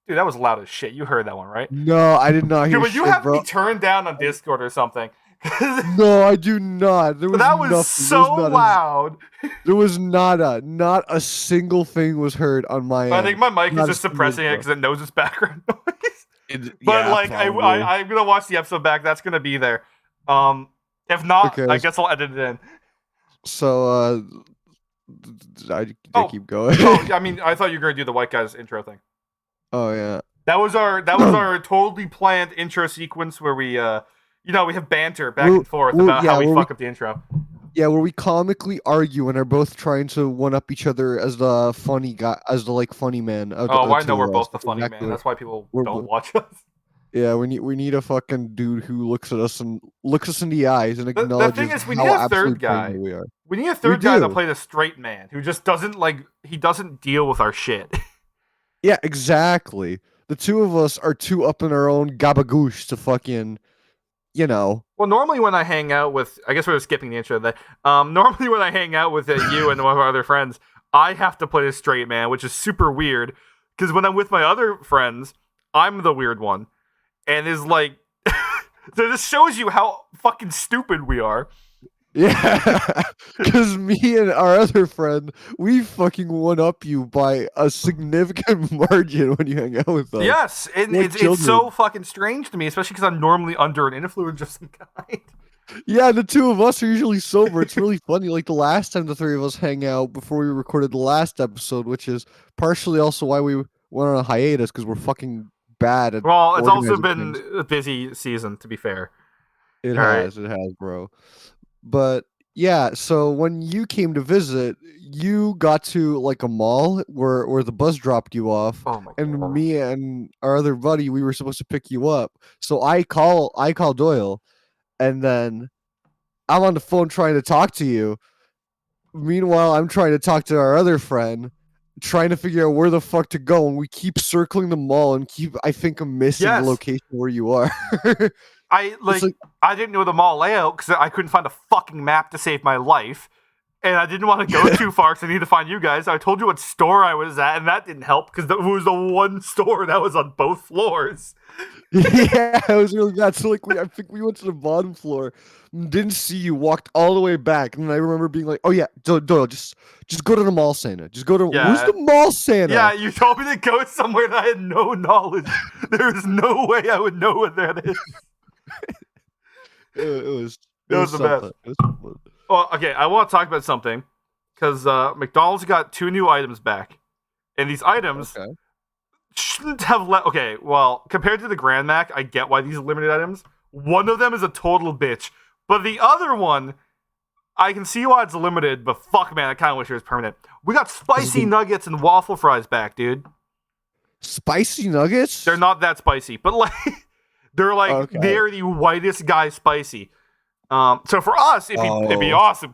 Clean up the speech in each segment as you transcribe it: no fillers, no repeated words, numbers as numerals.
Dude, that was loud as shit. You heard that one, right? No, I did not Dude, hear but you shit, have to bro. be turned down on Discord or something. No, I do not. There was That was nothing. There was so not a. loud. There was not a single thing was heard on my I think end. my mic is Not a just single suppressing it bro. because it knows it's background noise. But Yeah, like, probably. I'm gonna watch the episode back. That's gonna be there. If not, Okay, I guess I'll edit it in. so I Oh, keep going. I mean, I thought you were gonna do the white guy's intro thing. Oh yeah. That was our totally planned intro sequence where we we have banter back We're, and forth about yeah, how we fuck up the intro. where we comically argue and are both trying to one up each other as the funny guy, as the like funny man of Oh, the I know two we're of us. both the That's funny man. exactly what That's why people don't we're. watch us. Yeah, we need a fucking dude who looks at us and looks us in the eyes and The thing acknowledges is, we need how a third absolutely guy. brainy we are. We need a We third guy to do. play the straight man who just doesn't deal with our shit. Yeah, exactly. The two of us are too up in our own gabagoosh to fucking, you know. Well, normally when I hang out with, I guess we're skipping the intro. That normally when I hang out with you and one of our other friends, I have to play the straight man, which is super weird. Because when I'm with my other friends, I'm the weird one, and is like, so this shows you how fucking stupid we are. Yeah, because me and our other friend, we fucking one up you by a significant margin when you hang out with us. Yes, and Like it's children. so fucking strange to me, especially because I'm normally under an influence of some kind. Yeah, the two of us are usually sober. It's really funny. Like the last time the three of us hang out before we recorded the last episode, which is partially also why we went on a hiatus because we're fucking bad at Well, it's also organizing been things. a busy season, to be fair. It All right. has, bro. But yeah, so when you came to visit, you got to like a mall where the bus dropped you off, Oh my and god. me and our other buddy, we were supposed to pick you up. So I call Doyle, and then I'm on the phone trying to talk to you. Meanwhile, I'm trying to talk to our other friend, trying to figure out where the fuck to go, and we keep circling the mall and keep, I think, missing the Yes, location where you are. I It's like, I didn't know the mall layout because I couldn't find a fucking map to save my life, and I didn't want to go too far because I needed to find you guys. I told you what store I was at, and that didn't help because it was the one store that was on both floors. yeah, it was really bad. So like, I think we went to the bottom floor, didn't see you, walked all the way back, and then I remember being like, "Oh yeah, Doyle, just go to the mall, Santa. Just go to where's Yeah, the mall, Santa?" yeah. You told me to go somewhere that I had no knowledge. There is no way I would know what that is. It It was was the best. something. It was something. Well, okay, I want to talk about something because McDonald's got 2 new items back, and these items Okay. shouldn't have let. Okay, well, compared to the Grand Mac, I get why these are limited items. One of them is a total bitch, but the other one, I can see why it's limited. But fuck, man, I kind of wish it was permanent. We got spicy nuggets and waffle fries back, dude. Spicy nuggets? They're not that spicy, but like they're like Okay. they're the whitest guy spicy. So for us, it'd be Oh. awesome.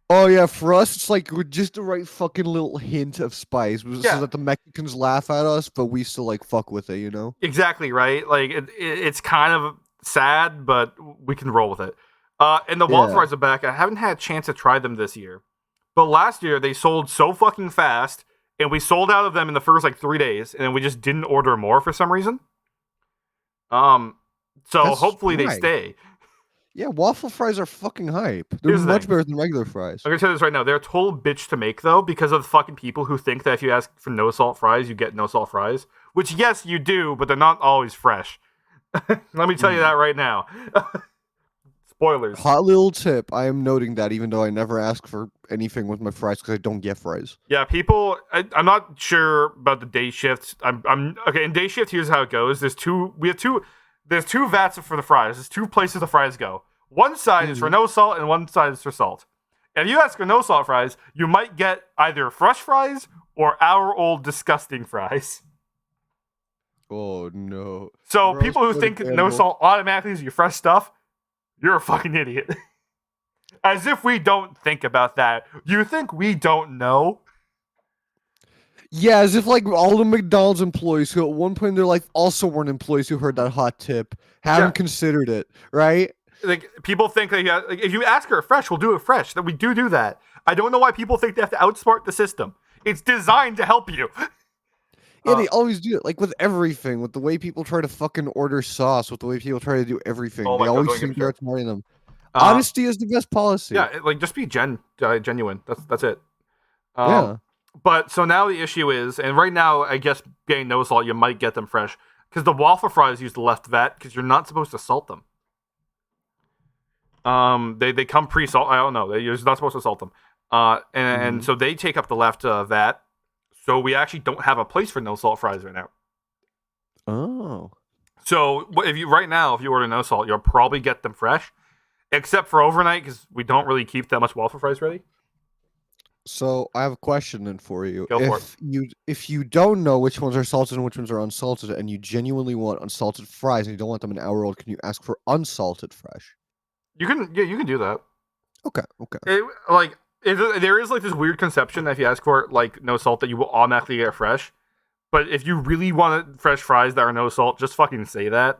Oh yeah, for us it's like with just the right fucking little hint of spice, Yeah. so that the Mexicans laugh at us, but we still like fuck with it, you know? Exactly right. Like it's kind of sad, but we can roll with it. And the waffle Yeah. fries are back. I haven't had a chance to try them this year, but last year they sold so fucking fast, and we sold out of them in the first like 3 days, and then we just didn't order more for some reason. So That's hopefully they right. stay. Yeah, waffle fries are fucking hype. They're Here's the much thing. better than regular fries. I'm gonna tell you this right now. They're a total bitch to make though, because of the fucking people who think that if you ask for no salt fries, you get no salt fries. Which yes, you do, but they're not always fresh. Let me tell you that right now. Spoilers. Hot little tip, I am noting that even though I never ask for anything with my fries because I don't get fries. Yeah, people. I'm not sure about the day shifts. I'm okay. In day shift, here's how it goes. There's two. We have two. There's 2 vats for the fries. There's 2 places the fries go. One side is for no salt, and one side is for salt. If you ask for no salt fries, you might get either fresh fries or our old disgusting fries. Oh no. So Gross, people who bloody think no animal. salt automatically is your fresh stuff, you're a fucking idiot. As if we don't think about that. You think we don't know? Yeah, as if like all the McDonald's employees who at one point in their life also weren't employees who heard that hot tip haven't Yeah. considered it, right? Like people think that like, if you ask her fresh, we'll do it fresh. That we do that. I don't know why people think they have to outsmart the system. It's designed to help you. Yeah, they always do it. Like with everything, with the way people try to fucking order sauce, with the way people try to do everything, Oh they my god, always don't get me think they're started. ignoring them. Uh, Honesty is the best policy. yeah, like just be genuine. That's it. Um, Yeah. but so now the issue is, and right now I guess getting no salt, you might get them fresh because the waffle fries use the left vat because you're not supposed to salt them. They come pre-salt. I don't know. You're not supposed to salt them. And so they take up the left vat. So we actually don't have a place for no salt fries right now. Oh. So if you order no salt, you'll probably get them fresh, except for overnight because we don't really keep that much waffle fries ready. So I have a question then for you. Go for If you don't know which ones are salted and which ones are unsalted, and you genuinely want unsalted fries and you don't want them an hour old, can you ask for unsalted fresh? You can do that. Okay, okay. There is like this weird conception that if you ask for like no salt that you will automatically get fresh. But if you really want fresh fries that are no salt, just fucking say that.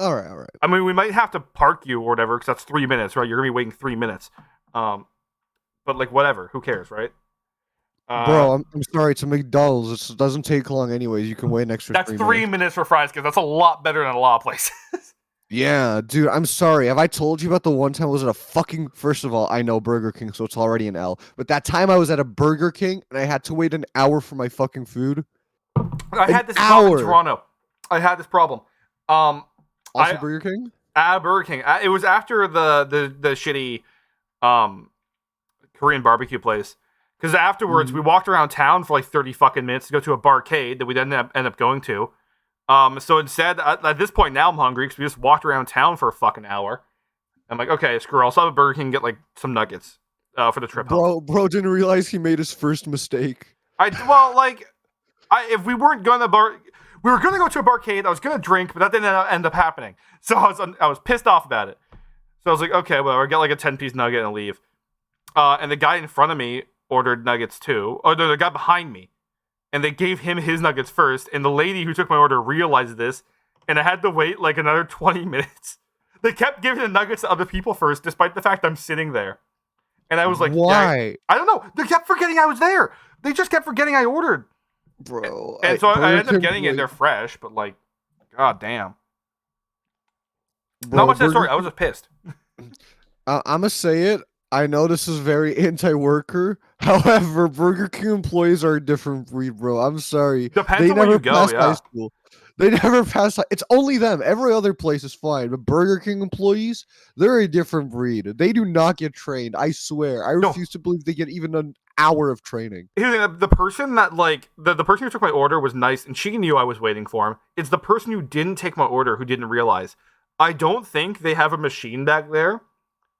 All right, all right. I mean, we might have to park you or whatever because that's 3 minutes, right? You're gonna be waiting 3 minutes. But like whatever, who cares, right? Bro, I'm sorry. It's a McDonald's. It doesn't take long anyways. You can wait an extra that's 3 3 minutes. minutes for fries because that's a lot better than a lot of places. Yeah, dude, I'm sorry. Have I told you about the one time I was at a fucking... First of all, I know Burger King, so it's already an L. But that time I was at a Burger King and I had to wait an hour for my fucking food. I had this hour. problem in Toronto. I had this problem. Also Burger King? Burger King. It was after the shitty Korean barbecue place. Because afterwards, we walked around town for like 30 fucking minutes to go to a barcade that we then end up going to. So instead, at this point now I'm hungry because we just walked around town for a fucking hour. I'm like, okay, screw it. I'll stop at Burger King and get like some nuggets for the trip home. Bro didn't realize he made his first mistake. If we weren't gonna we were gonna go to a barcade. I was gonna drink, but that didn't end up happening. So I was pissed off about it. So I was like, okay, well, I'll get like a 10-piece nugget and leave. And the guy in front of me ordered nuggets too. Or the guy behind me. And they gave him his nuggets first. And the lady who took my order realized this. And I had to wait like another 20 minutes. They kept giving the nuggets to other people first, despite the fact I'm sitting there. And I was like, why? Yeah, I don't know. They kept forgetting I was there. They just kept forgetting I ordered. Bro. And so I ended up getting it. They're fresh, but like, god damn. Not much of that story. I was just pissed. I'm gonna say it. I know this is very anti-worker. However, Burger King employees are a different breed, bro. I'm sorry. Depends on where you go, high school. They never pass. It's only them. Every other place is fine, but Burger King employees, they're a different breed. They do not get trained. I swear. I refuse to believe they get even an hour of training. Here's the person that like the person who took my order was nice, and she knew I was waiting for him. It's the person who didn't take my order who didn't realize. I don't think they have a machine back there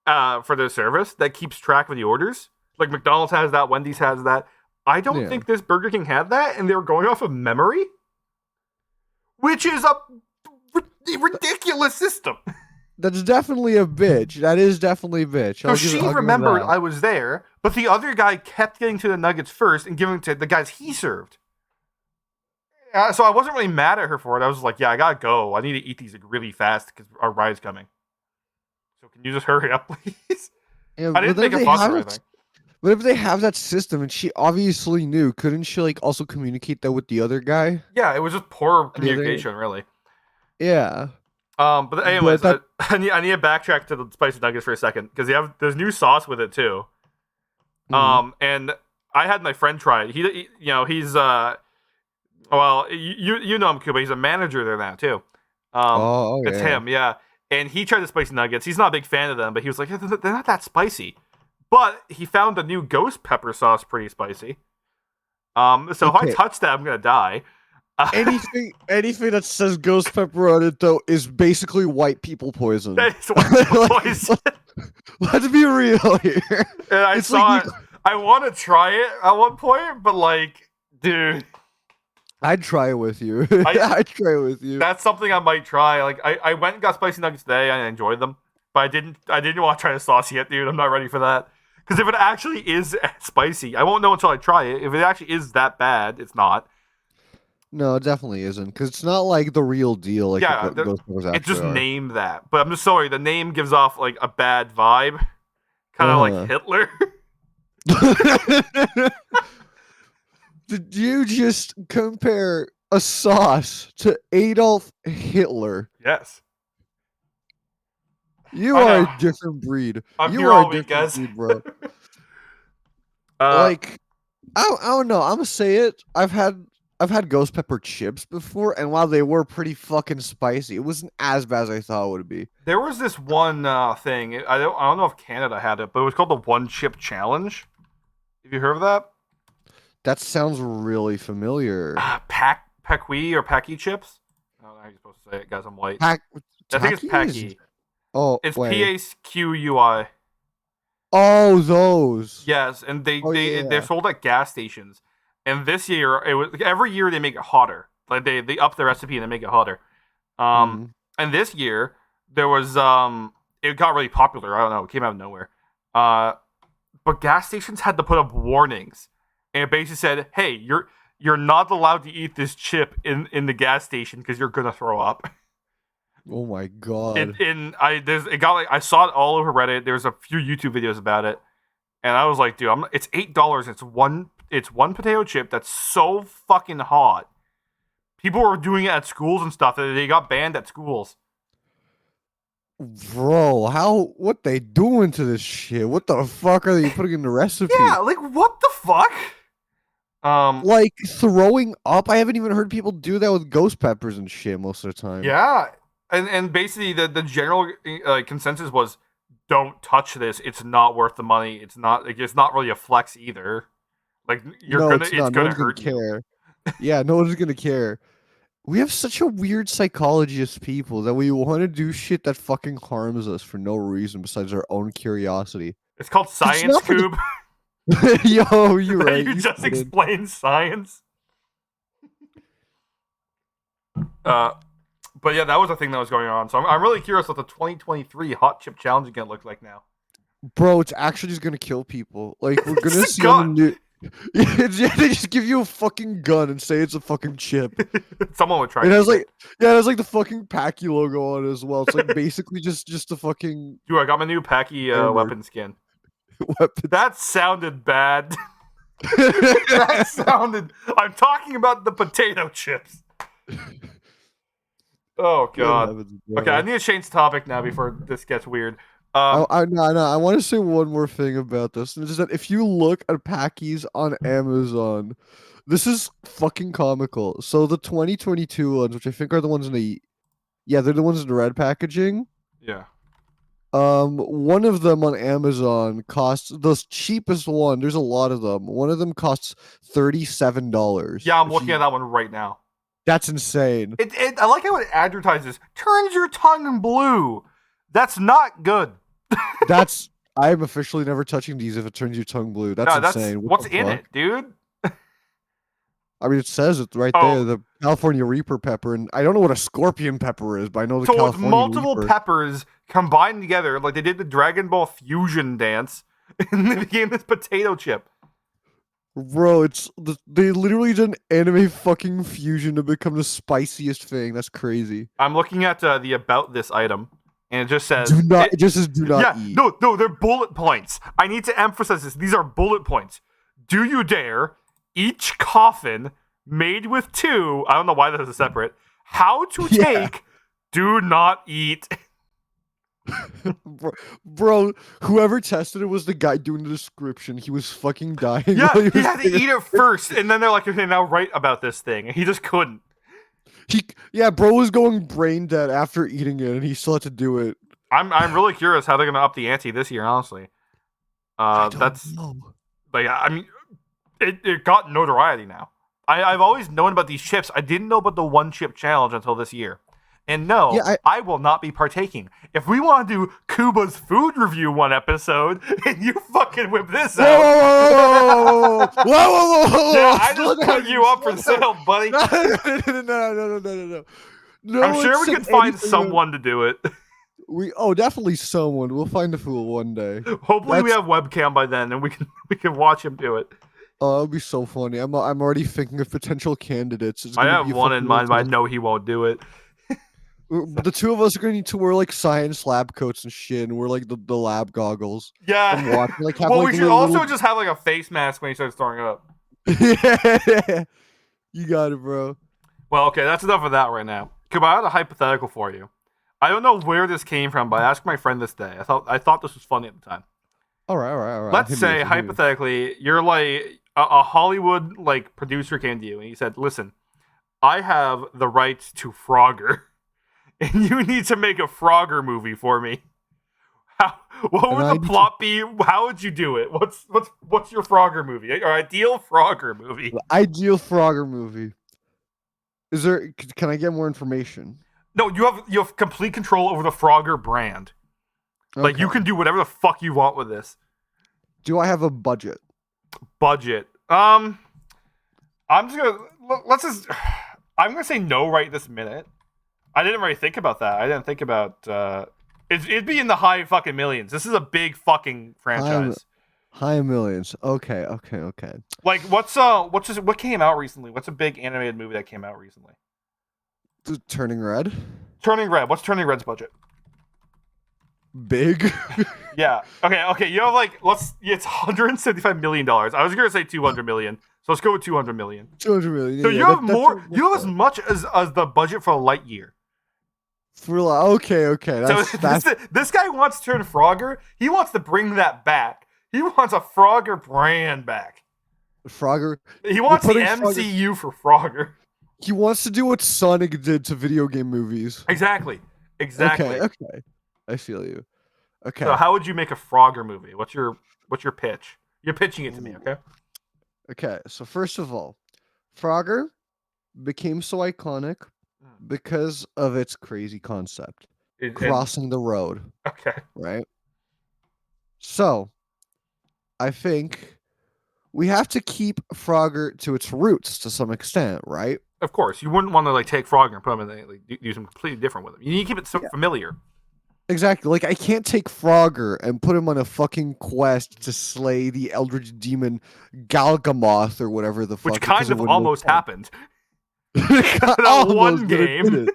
for their service that keeps track of the orders. Like McDonald's has that, Wendy's has that. I don't think this Burger King had that, and they were going off of memory, which is a ridiculous system. That's definitely a bitch. That is definitely a bitch. So she remembered I was there, but the other guy kept getting to the nuggets first and giving to the guys he served. So I wasn't really mad at her for it. I was like, yeah, I gotta go. I need to eat these really fast because our ride's coming. So can you just hurry up, please? Yeah, I didn't make a fuss or anything. But if they have that system and she obviously knew, couldn't she like also communicate that with the other guy? Yeah, it was just poor communication, really. Yeah. But anyways, I need to backtrack to the spicy nuggets for a second because there's new sauce with it too. And I had my friend try it. He's you know him, Kuba. He's a manager there now too. It's him, yeah. And he tried the spicy nuggets. He's not a big fan of them, but he was like, they're not that spicy. But he found the new ghost pepper sauce pretty spicy. So if I touch that, I'm gonna die. Anything that says ghost pepper on it though is basically white people poison. It's white people poison. Let's be real here. And I saw it. I want to try it at one point, but like, dude, I'd try it with you. I'd try it with you. That's something I might try. Like, I went and got spicy nuggets today. I enjoyed them, but I didn't want to try the sauce yet, dude. I'm not ready for that. Because if it actually is spicy, I won't know until I try it. If it actually is that bad, it's not. No, it definitely isn't. Because it's not like the real deal. Like it's just named that. But I'm just sorry, the name gives off like a bad vibe, kind of like Hitler. Did you just compare a sauce to Adolf Hitler? Yes. You I are a know. different breed. I'm You here are a all week, different guys. breed, bro. uh, Like, I don't know. I'm gonna say it. I've had ghost pepper chips before, and while they were pretty fucking spicy, it wasn't as bad as I thought it would be. there was this one thing. I don't know if Canada had it, but it was called the One Chip Challenge. Have you heard of that? That sounds really familiar. Paqui or Paqui chips. I don't know how you're supposed to say it, guys. I'm white. Pack I think it's Takis? Paqui. Oh It's wait. PAQUI. Oh, those. Yes, and they Oh they they're yeah. sold at gas stations. And this year, it was every year they make it hotter. Like they up the recipe and they make it hotter. Um, Mm. and this year there was it got really popular. I don't know, it came out of nowhere. Uh, but gas stations had to put up warnings, and it basically said, "Hey, you're not allowed to eat this chip in the gas station because you're gonna throw up." Oh my It god. in I there's it got like I saw it all over Reddit. There's a few YouTube videos about it, and I was like, dude, it's $8. It's one potato chip that's so fucking hot. People were doing it at schools and stuff. They got banned at schools. Bro, what they doing to this shit? What the fuck are they putting in the Yeah, recipe? like what the fuck? Um, Like throwing up? I haven't even heard people do that with ghost peppers and shit most of the time. yeah, and basically the general consensus was, don't touch this. It's not worth the money. It's not really a flex either. Like No, it's it's not. No gonna one's gonna hurt you. care. Yeah, no one's gonna care. We have such a weird psychology as people that we want to do shit that fucking harms us for no reason besides our own curiosity. It's called 'Cause it's science, not for the Cube. Yo, you're That right. you You just said it. explained science. Uh, but yeah, that was the thing that was going on. So I'm really curious what the 2023 Hot Chip Challenge is gonna look like now. Bro, it's actually just gonna kill people. Like we're It's gonna a see on the gun. new. Yeah, they just give you a fucking gun and say it's a fucking chip. Someone would try It to has eat like, yeah, it has like the fucking Packy logo on it as well. It's like it. basically just a fucking Dude, I got my new Packy hammer weapon skin. weapon. That sounded bad. That sounded. I'm talking about the potato chips. Oh Good god. heavens, Okay, I bro. need to change topic now before this gets weird. No, I want to say one more thing about this, and it's just that if you look at Packies on Amazon, this is fucking comical. So the 2022 ones, which I think are the ones in the, yeah, they're the ones in the red packaging. Yeah. One of them on Amazon costs the cheapest one. There's a lot of them. One of them costs $37. Yeah, I'm If looking at you, that one right now. that's insane. I like how it advertises turns your tongue blue. That's not good. That's I'm officially never touching these if it turns your tongue blue. That's No, that's insane. What what's the in fuck? it, dude. I mean, it says it right there, Oh, the California Reaper pepper, and I don't know what a scorpion pepper is, but I know the so it's California multiple Reaper. peppers combined together, like they did the Dragon Ball fusion dance, and they became this potato chip. Bro, they literally did an anime fucking fusion to become the spiciest thing. That's crazy. I'm looking at the about this item, and it just Do says not, it. it just says do not Yeah, eat. no, they're bullet points. I need to emphasize this. These are bullet points. Do you dare? Each coffin made with two. I don't know why this is separate. How to Yeah. take? Do not eat. Bro, whoever tested it was the guy doing the description. He was fucking dying. Yeah, while he was had to saying eat it first, and then they're like, okay, now write about this thing. And he just couldn't. Yeah, bro was going brain dead after eating it, and he still had to do it. I'm really curious how they're gonna up the ante this year. Honestly, I don't that's know. like I mean, it got notoriety now. I've always known about these chips. I didn't know about the one chip challenge until this year. And no, Yeah, I will not be partaking. If we want to do Kuba's food review one episode, and you fucking whip this Whoa, out, whoa, whoa, whoa, whoa, whoa, yeah, I slow just put down, you up for slow down. sale, buddy. No. No I'm one sure we said can find anything someone to do it. definitely someone. We'll find a fool one day. Hopefully, we That's have webcam by then, and we can watch him do it. Oh, it'll be so funny. I'm already thinking of potential candidates. It's I gonna have be a one in fucking mind, but I roast. know he won't do it. The two of us are gonna need to wear like science lab coats and shit, and wear like the lab goggles and Yeah. watch. Like have Well, like we should little, also little... just have like a face mask when he starts throwing up. Yeah, you got it, bro. Well, okay, that's enough of that right now. Kuba, I had a hypothetical for you. I don't know where this came from, but I asked my friend this day. I thought this was funny at the time. All right, all right, all right. Let's Hit me say with it. Hit me with hypothetically, you're like a Hollywood like producer came to you and he said, "Listen, I have the rights to Frogger, and you need to make a Frogger movie for me." How, what And would I the need plot be? How would you do it? What's your Frogger movie? Your ideal Frogger movie? the ideal Frogger movie. Is there? Can I get more information? No, you have complete control over the Frogger brand. Like you Okay. can do whatever the fuck you want with this Do I have a budget? budget. I'm just gonna let's just. I'm gonna say no right this minute. I didn't really think about that. I didn't think about. It'd be in the high fucking millions. This is a big fucking franchise. High millions. Okay, okay, okay. Like what came out recently? What's a big animated movie that came out recently? Turning red. Turning Red. What's Turning Red's budget? Big. Yeah. Okay. You have like it's $175 million. I was gonna say 200 million. So let's go with 200 million. 200 million. So yeah, you have that's more. that's You have as fine. much as the budget for Lightyear. For like, okay, okay. That's This guy wants to turn Frogger. He wants to bring that back. He wants a Frogger brand back. Frogger. He wants the putting Frogger- MCU for Frogger. He wants to do what Sonic did to video game movies. Exactly. Okay, okay. I feel you. Okay. So how would you make a Frogger movie? What's your pitch? You're pitching it to me, okay? Okay. So first of all, Frogger became so iconic because of its crazy concept. Crossing the road, Okay. right? So, I think we have to keep Frogger to its roots to some extent, right? Of course, you wouldn't want to like take Frogger and put him in like do something completely different with him. You need to keep it so familiar. Exactly. Like I can't take Frogger and put him on a fucking quest to slay the eldritch demon Galgamoth or whatever the fuck. Which kind of almost happened. That one game.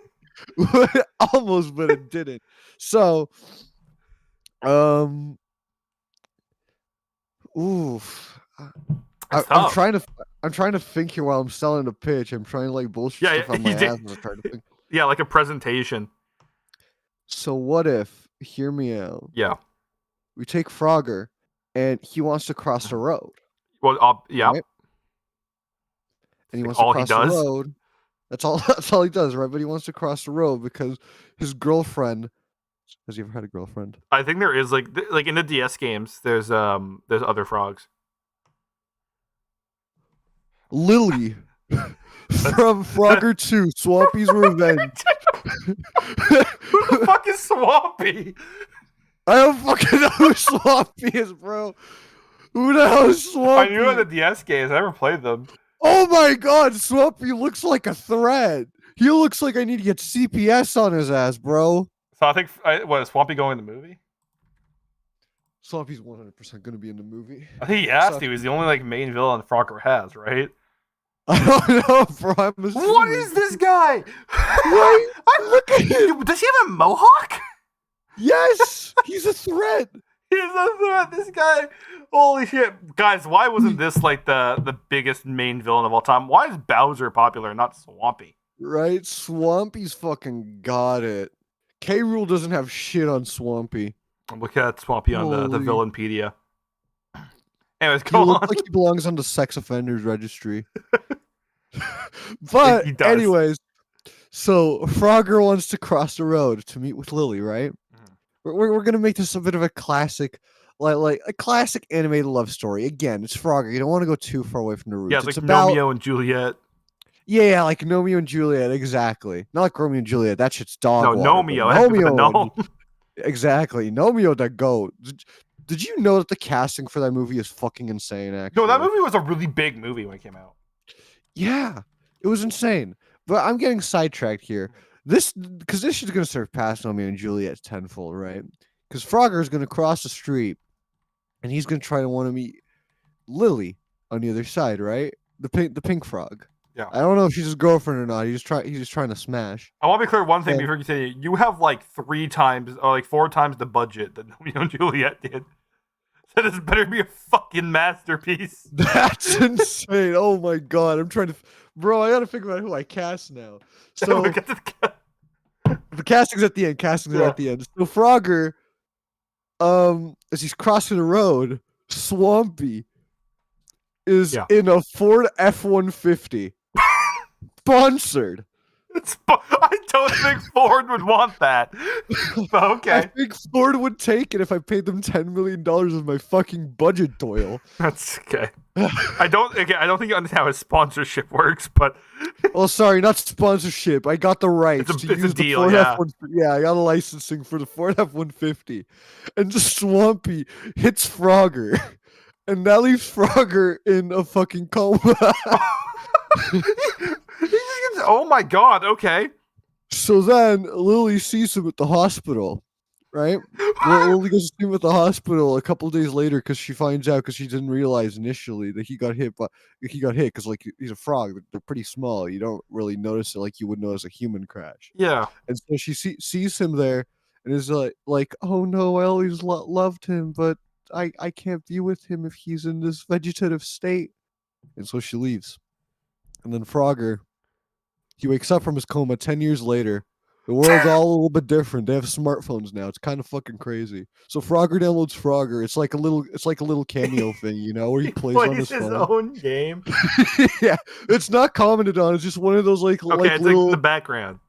Almost, but it didn't. So, oof. I'm trying to think here while I'm selling the pitch. I'm trying to like bullshit stuff on my ass as I try to think. Yeah, like a presentation. So what if? Hear me out. Yeah. We take Frogger, and he wants to cross the road. Well, yeah. Right? And he wants to cross the road. That's all. That's all he does, right? But he wants to cross the road because his girlfriend. Has he ever had a girlfriend? I think there is like in the DS games. There's other frogs. Lily from Frogger 2, Swampy's Revenge. Who the fuck is Swampy? I don't fucking know who Swampy is, bro. Who the hell is Swampy? I knew in the DS games. I never played them. Oh my god, Swampy looks like a threat. He looks like I need to get CPS on his ass, bro. So I think is Swampy going in the movie? Swampy's 100% gonna be in the movie. I think he has to. He's the only like main villain Frogger has, right? I don't know, bro. What is this guy? Right? Look at him. Does he have a mohawk? Yes, he's a threat. He's a threat. This guy. Holy shit, guys! Why wasn't this like the biggest main villain of all time? Why is Bowser popular, not Swampy? Right? Swampy's fucking got it. K. Rool doesn't have shit on Swampy. Look at Swampy on the Villainpedia. Anyways, He go looks on. like he belongs on the sex offenders registry. But He does. anyways, so Frogger wants to cross the road to meet with Lily, right? We're gonna make this a bit of a classic, like a classic animated love story. Again, it's Frogger. You don't want to go too far away from the roots. Yeah, it's like Romeo and Juliet. Yeah, like Romeo and Juliet, exactly. Not like Romeo and Juliet. That shit's dog. No, water, Nomeo. Exactly, Nomeo the goat. Did you know that the casting for that movie is fucking insane? Actually, No, that movie was a really big movie when it came out. Yeah, it was insane. But I'm getting sidetracked here. Because this shit's gonna surpass Romeo and Juliet tenfold, right? Because Frogger is gonna cross the street, and he's gonna try to want to meet Lily on the other side, right? The pink frog. Yeah. I don't know if she's his girlfriend or not. He's just trying to smash. I want to be clear one thing before you continue. You have like 3 times or like 4 times the budget that Romeo and Juliet did. That is better be a fucking masterpiece. That's insane. Oh my god. I'm trying to bro, I gotta figure out who I cast now. We'll So get to the- the casting's at the end. Casting's Yeah. at the end. So Frogger, as he's crossing the road, Swampy is Yeah. in a Ford F-150. Sponsored. I don't think Ford would want that. But I okay. think Ford would take it if I paid them $10 million of my fucking budget, Doyle. That's okay. I don't think you understand how a sponsorship works, but Well, sorry, not sponsorship. I got the rights It's a- to it's a use the deal, Ford yeah. F-150. Yeah, I got a licensing for the Ford F-150. And just Swampy hits Frogger. And that leaves Frogger in a fucking coma. he just gets, oh my god, okay. So then Lily sees him at the hospital, right? Lily goes to see him at the hospital a couple days later because she finds out because she didn't realize initially that he got hit, but he got hit because like he's a frog. They're pretty small. You don't really notice it like you would notice a human crash. Yeah. And so she sees him there and is like, oh no, I always loved him, but I can't be with him if he's in this vegetative state. And so she leaves. And then Frogger, he wakes up from his coma 10 years later. The world's all a little bit different. They have smartphones now. It's kind of fucking crazy. So Frogger downloads Frogger. It's like a little cameo thing, you know, where he plays on his phone. Own game. Yeah, it's not commented on. It's just one of those like Okay, like it's little. like in the background.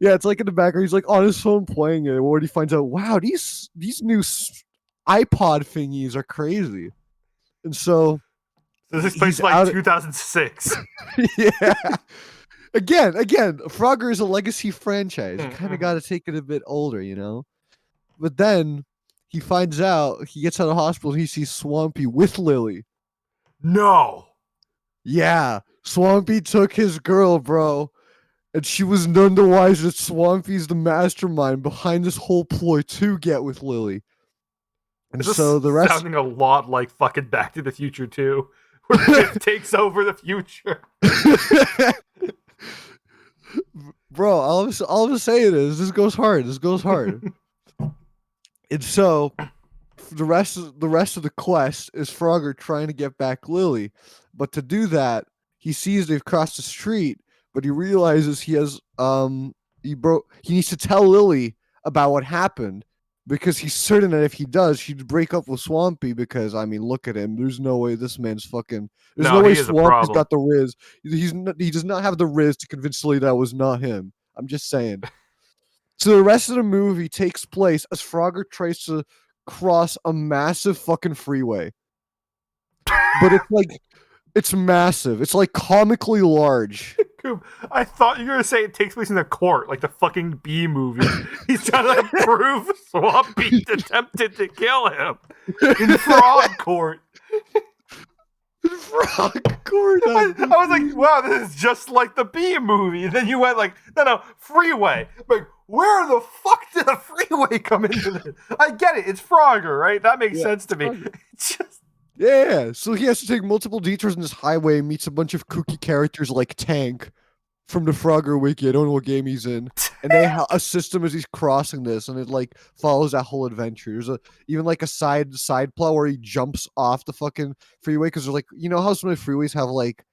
Yeah, it's like in the background. He's like on his phone playing it. Where he finds out, wow, these new iPod thingies are crazy. And so So this he's takes like out- 2006. yeah. Again, Frogger is a legacy franchise. You Mm, kind of mhm. got to take it a bit older, you know. But then he finds out. He gets out of hospital. And he sees Swampy with Lily. No. Yeah, Swampy took his girl, bro, and she was none the wiser that Swampy's the mastermind behind this whole ploy to get with Lily. And This so is the rest. sounding a lot like fucking Back to the Future 2, where Biff takes over the future. Bro, all I'm saying is this goes hard. This goes hard. And so the rest of the quest is Frogger trying to get back Lily. But to do that, he sees they've crossed the street, but he realizes he needs to tell Lily about what happened because he's certain that if he does, he'd break up with Swampy because I mean, look at him. There's no way this man's fucking there's No, no way he is a Swampy's problem. got the riz. He does not have the riz to convince Lily that was not him. I'm just saying. So the rest of the movie takes place as Frogger tries to cross a massive fucking freeway. But it's massive. It's like comically large. Coop, I thought you were gonna say it takes place in a court, like the fucking B movie. He's trying to prove Swampy attempted to kill him in Frog Court. Frog court. I was like, wow, this is just like the B movie. And then you went like, no, freeway. I'm like, where the fuck did the freeway come into this? I get it. It's Frogger, right? That makes sense to me. It's just Yeah. So he has to take multiple detours in this highway, meets a bunch of kooky characters like Tank from the Frogger wiki. I don't know what game he's in. And they assist him as he's crossing this, and it like follows that whole adventure. There's even like a side plot where he jumps off the fucking freeway because there's like, you know how some of the freeways have like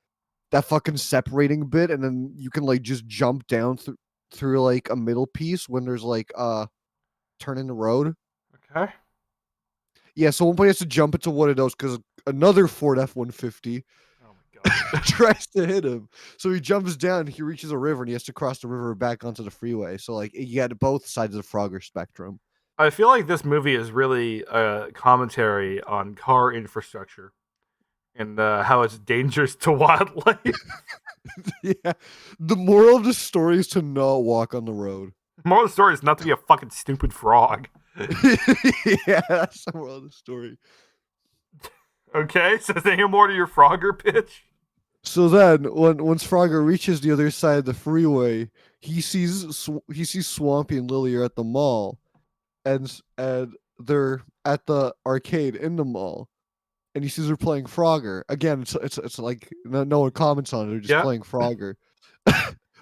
that fucking separating bit, and then you can like just jump down through like a middle piece when there's like turning the road. okay. Yeah, so one point he has to jump into one of those because another Ford F-150 Oh my god. tries to hit him. So he jumps down, he reaches a river, and he has to cross the river back onto the freeway. So like you got both sides of the Frogger spectrum. I feel like this movie is really a commentary on car infrastructure and how it's dangerous to wildlife. Yeah. The moral of the story is to not walk on the road. Moral of the story is not to be a fucking stupid frog. Yeah, that's the moral of the story. Okay, so is there any more to your Frogger pitch? So then, once Frogger reaches the other side of the freeway, he sees Swampy and Lily are at the mall, and they're at the arcade in the mall, and he sees her playing Frogger again. It's like no one comments on it; they're just playing Frogger.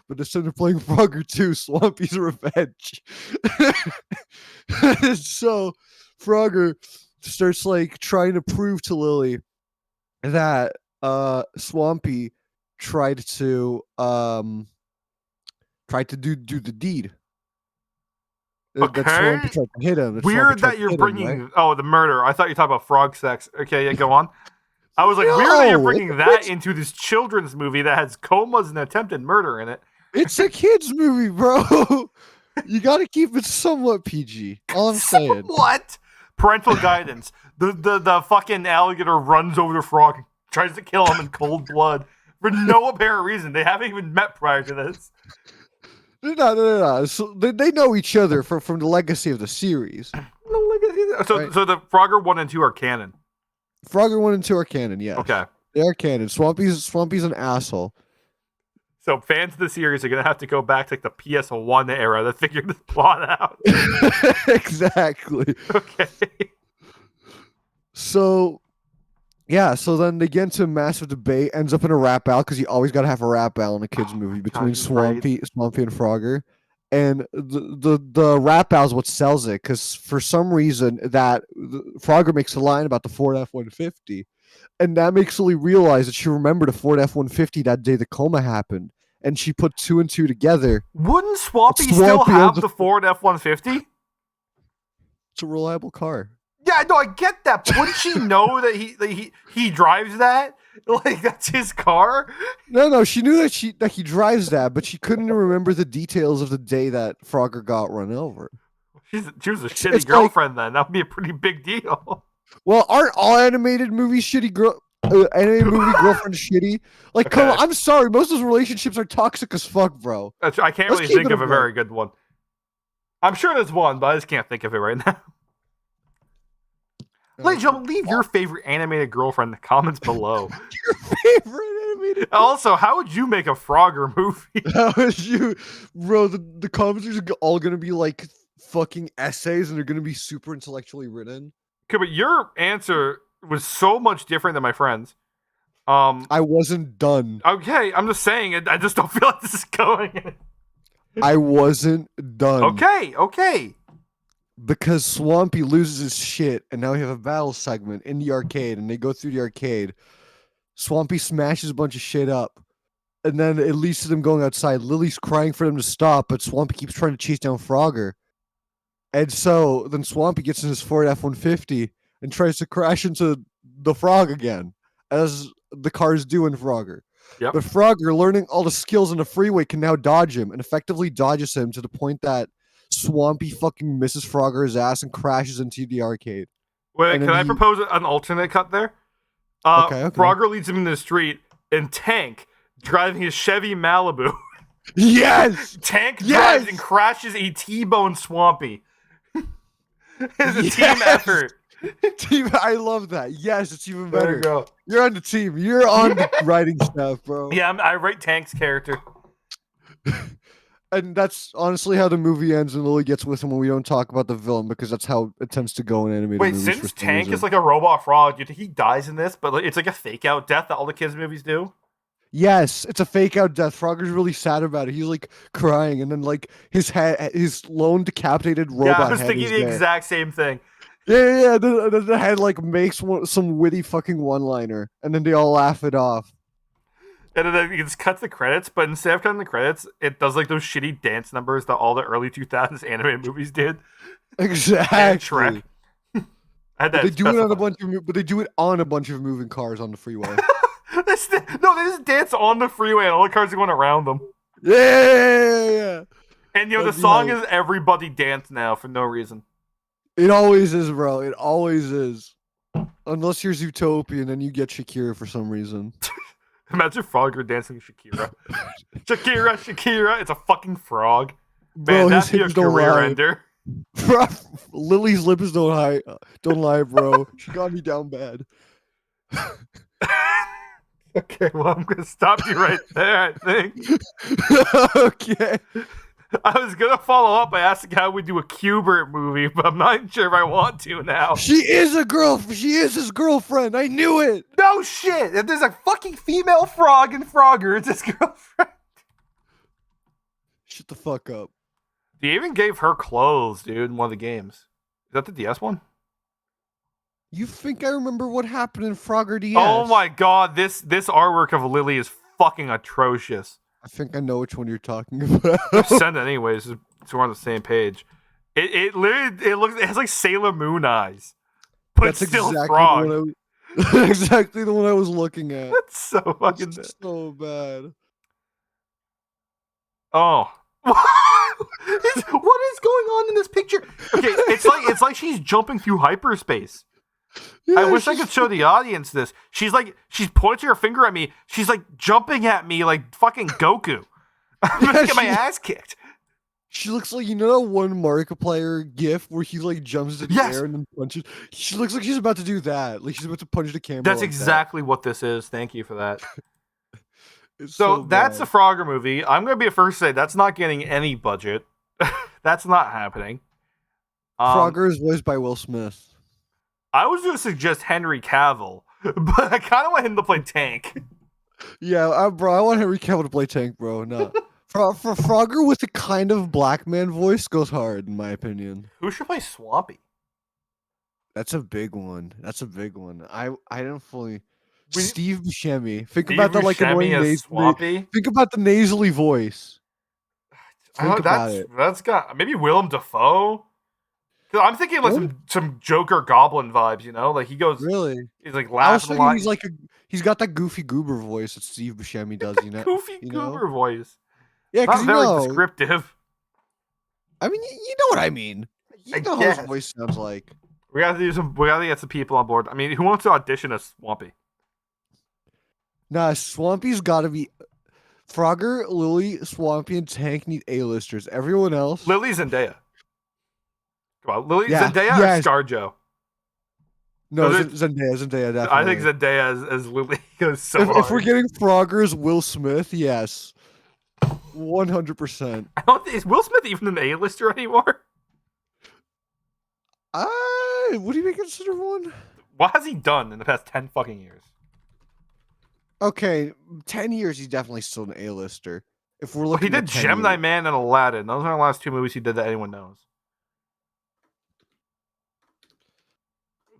But this time they're playing Frogger too, Swampy's Revenge. So Frogger starts like trying to prove to Lily that Swampy tried to do the deed. That Swampy Okay. tried to hit him. That Swampy Weird tried that to you're hit him, right? bringing. Oh, the murder. I thought you talked about frog sex. Okay, yeah, go on. I was like, weird that you're No, bringing that into this children's movie that has comas and attempted murder in it. it's a kids movie, bro. You got to keep it somewhat PG. All I'm saying. What? Parental guidance. The fucking alligator runs over the frog and tries to kill him in cold blood for no apparent reason. They haven't even met prior to this. No. So they know each other from the legacy of the series. So, Right. so the Frogger 1 and 2 are canon. Frogger 1 and 2 are canon, yes. Okay. They are canon. Swampy's an asshole. So fans of the series are gonna have to go back to like the PS1 era to figure this plot out. Exactly. Okay. So then they get into a massive debate, ends up in a rap battle because you always gotta have a rap battle in a kids movie between God, you're right. Swampy and Frogger. And the rap battle is what sells it because for some reason Frogger makes a line about the Ford F-150, and that makes Lily realize that she remembered a Ford F-150 that day the coma happened, and she put two and two together. Wouldn't Swampy still Swampy owns have the Ford F-150? It's a reliable car. Yeah, no, I get that. But wouldn't she know that he drives that? Like that's his car? No, she knew that he drives that, but she couldn't remember the details of the day that Frogger got run over. She was a shitty it's girlfriend then. That would be a pretty big deal. Well, aren't all animated movies shitty animated movie girlfriend shitty? Like, come on, I'm sorry, most of those relationships are toxic as fuck, bro. I can't Let's really keep think it of a a very good one. I'm sure there's one, but I just can't think of it right now. Ladies and gentlemen, leave your favorite animated girlfriend in the comments below. Your favorite animated. Also, how would you make a Frogger movie? How would you, bro? The comments are all gonna be like fucking essays, and they're gonna be super intellectually written. Okay, but your answer was so much different than my friend's. I wasn't done. Okay, I'm just saying. I just don't feel like this is going. I wasn't done. Okay. Because Swampy loses his shit, and now we have a battle segment in the arcade, and they go through the arcade. Swampy smashes a bunch of shit up, and then it leads to them going outside. Lily's crying for them to stop, but Swampy keeps trying to chase down Frogger. And so then Swampy gets in his Ford F-150 and tries to crash into the frog again, as the cars do in Frogger. Yep. But Frogger, learning all the skills on the freeway, can now dodge him, and effectively dodges him to the point that Swampy fucking misses Frogger's ass and crashes into the arcade. Wait, can I propose an alternate cut there? Okay. Frogger leads him into the street, and Tank, driving his Chevy Malibu. Yes! Tank drives and crashes a T-bone Swampy. It's a team effort. I love that. Yes, it's even better. There you go. You're on the team. You're on the writing staff, bro. Yeah, I write Tank's character. And that's honestly how the movie ends, and Lily gets with him when we don't talk about the villain, because that's how it tends to go in animated movies. Wait, since Tank is like a robot frog, do you think he dies in this? But it's like a fake out death that all the kids' movies do? Yes, it's a fake out death. Frogger's really sad about it. He's like crying, and then like his lone decapitated robot. Yeah, I was head thinking is the there. exact same thing. Yeah. The head like makes some witty fucking one-liner, and then they all laugh it off. And then it just cuts the credits, but instead of cutting the credits, it does like those shitty dance numbers that all the early 2000s animated movies did. Exactly. And Shrek. I had that But they do it on a bunch of moving cars on the freeway. No, they just dance on the freeway and all the cars are going around them. Yeah. And the song is Everybody Dance Now for no reason. It always is, bro. It always is. Unless you're Zootopia, and then you get Shakira for some reason. Imagine Frogger dancing Shakira. Shakira. It's a fucking frog. Man, Bro, that'd be a career ender. Lily's lips don't lie, bro. She got me down bad. Okay, well, I'm going to stop you right there, I think. Okay. I was going to follow up by asking how we do a Q*bert movie, but I'm not sure if I want to now. She is his girlfriend. I knew it. No shit. If there's a fucking female frog in Frogger, it's his girlfriend. Shut the fuck up. They even gave her clothes, dude, in one of the games. Is that the DS one? You think I remember what happened in Frogger DS? Oh my god, this artwork of Lily is fucking atrocious. I think I know which one you're talking about. Send it anyways, so we're on the same page. It literally it has like Sailor Moon eyes, but That's still exactly frog. the one exactly the one I was looking at. That's so fucking. It's so bad. Oh. What is going on in this picture? Okay, it's like she's jumping through hyperspace. Yeah, I wish I could show the audience this. She's pointing her finger at me. She's like jumping at me like fucking Goku. I'm gonna get my ass kicked. She looks like, you know that one Markiplier gif where he like jumps into the air and then punches? She looks like she's about to do that. Like she's about to punch the camera. That's like exactly what this is. Thank you for that. It's So that's bad. the Frogger movie. I'm gonna be the first to say that's not getting any budget. That's not happening. Frogger is voiced by Will Smith. I was gonna suggest Henry Cavill, but I kind of want him to play Tank. Yeah, bro, I want Henry Cavill to play Tank, bro. No. For Frogger with a kind of black man voice goes hard, in my opinion. Who should play Swampy? That's a big one. That's a big one. I didn't fully. We- Steve Buscemi. Think Steve about that like Buscemi annoying as Swampy? Think about the nasally voice. Think about it. That's got maybe Willem Dafoe. 'Cause I'm thinking like some Joker Goblin vibes, you know, like he goes, Really? he's like I was laughing a thinking lot. he's got that goofy goober voice that Steve Buscemi does, you know? Goofy you know? Goober voice. Yeah, Not because very descriptive. I mean, you know what I mean. You I know how guess. his voice sounds like. We gotta get some people on board. I mean, who wants to audition as Swampy? Nah, Swampy's got to be Frogger, Lily, Swampy, and Tank need A-listers. Everyone else, Lily Zendaya. Come on, Lily Yeah, Zendaya yes. or ScarJo? no, Those are- Zendaya, definitely. I think Zendaya as Lily goes so if we're hard. getting Frogger's Will Smith, yes, 100%. I don't think, is Will Smith even an A-lister anymore? Would he be considered one? What has he done in the past 10 fucking years? Okay, 10 years, he's definitely still an A-lister. If we're Well, looking he did at 10 Gemini years. Man and Aladdin. Those are the last two movies he did that anyone knows.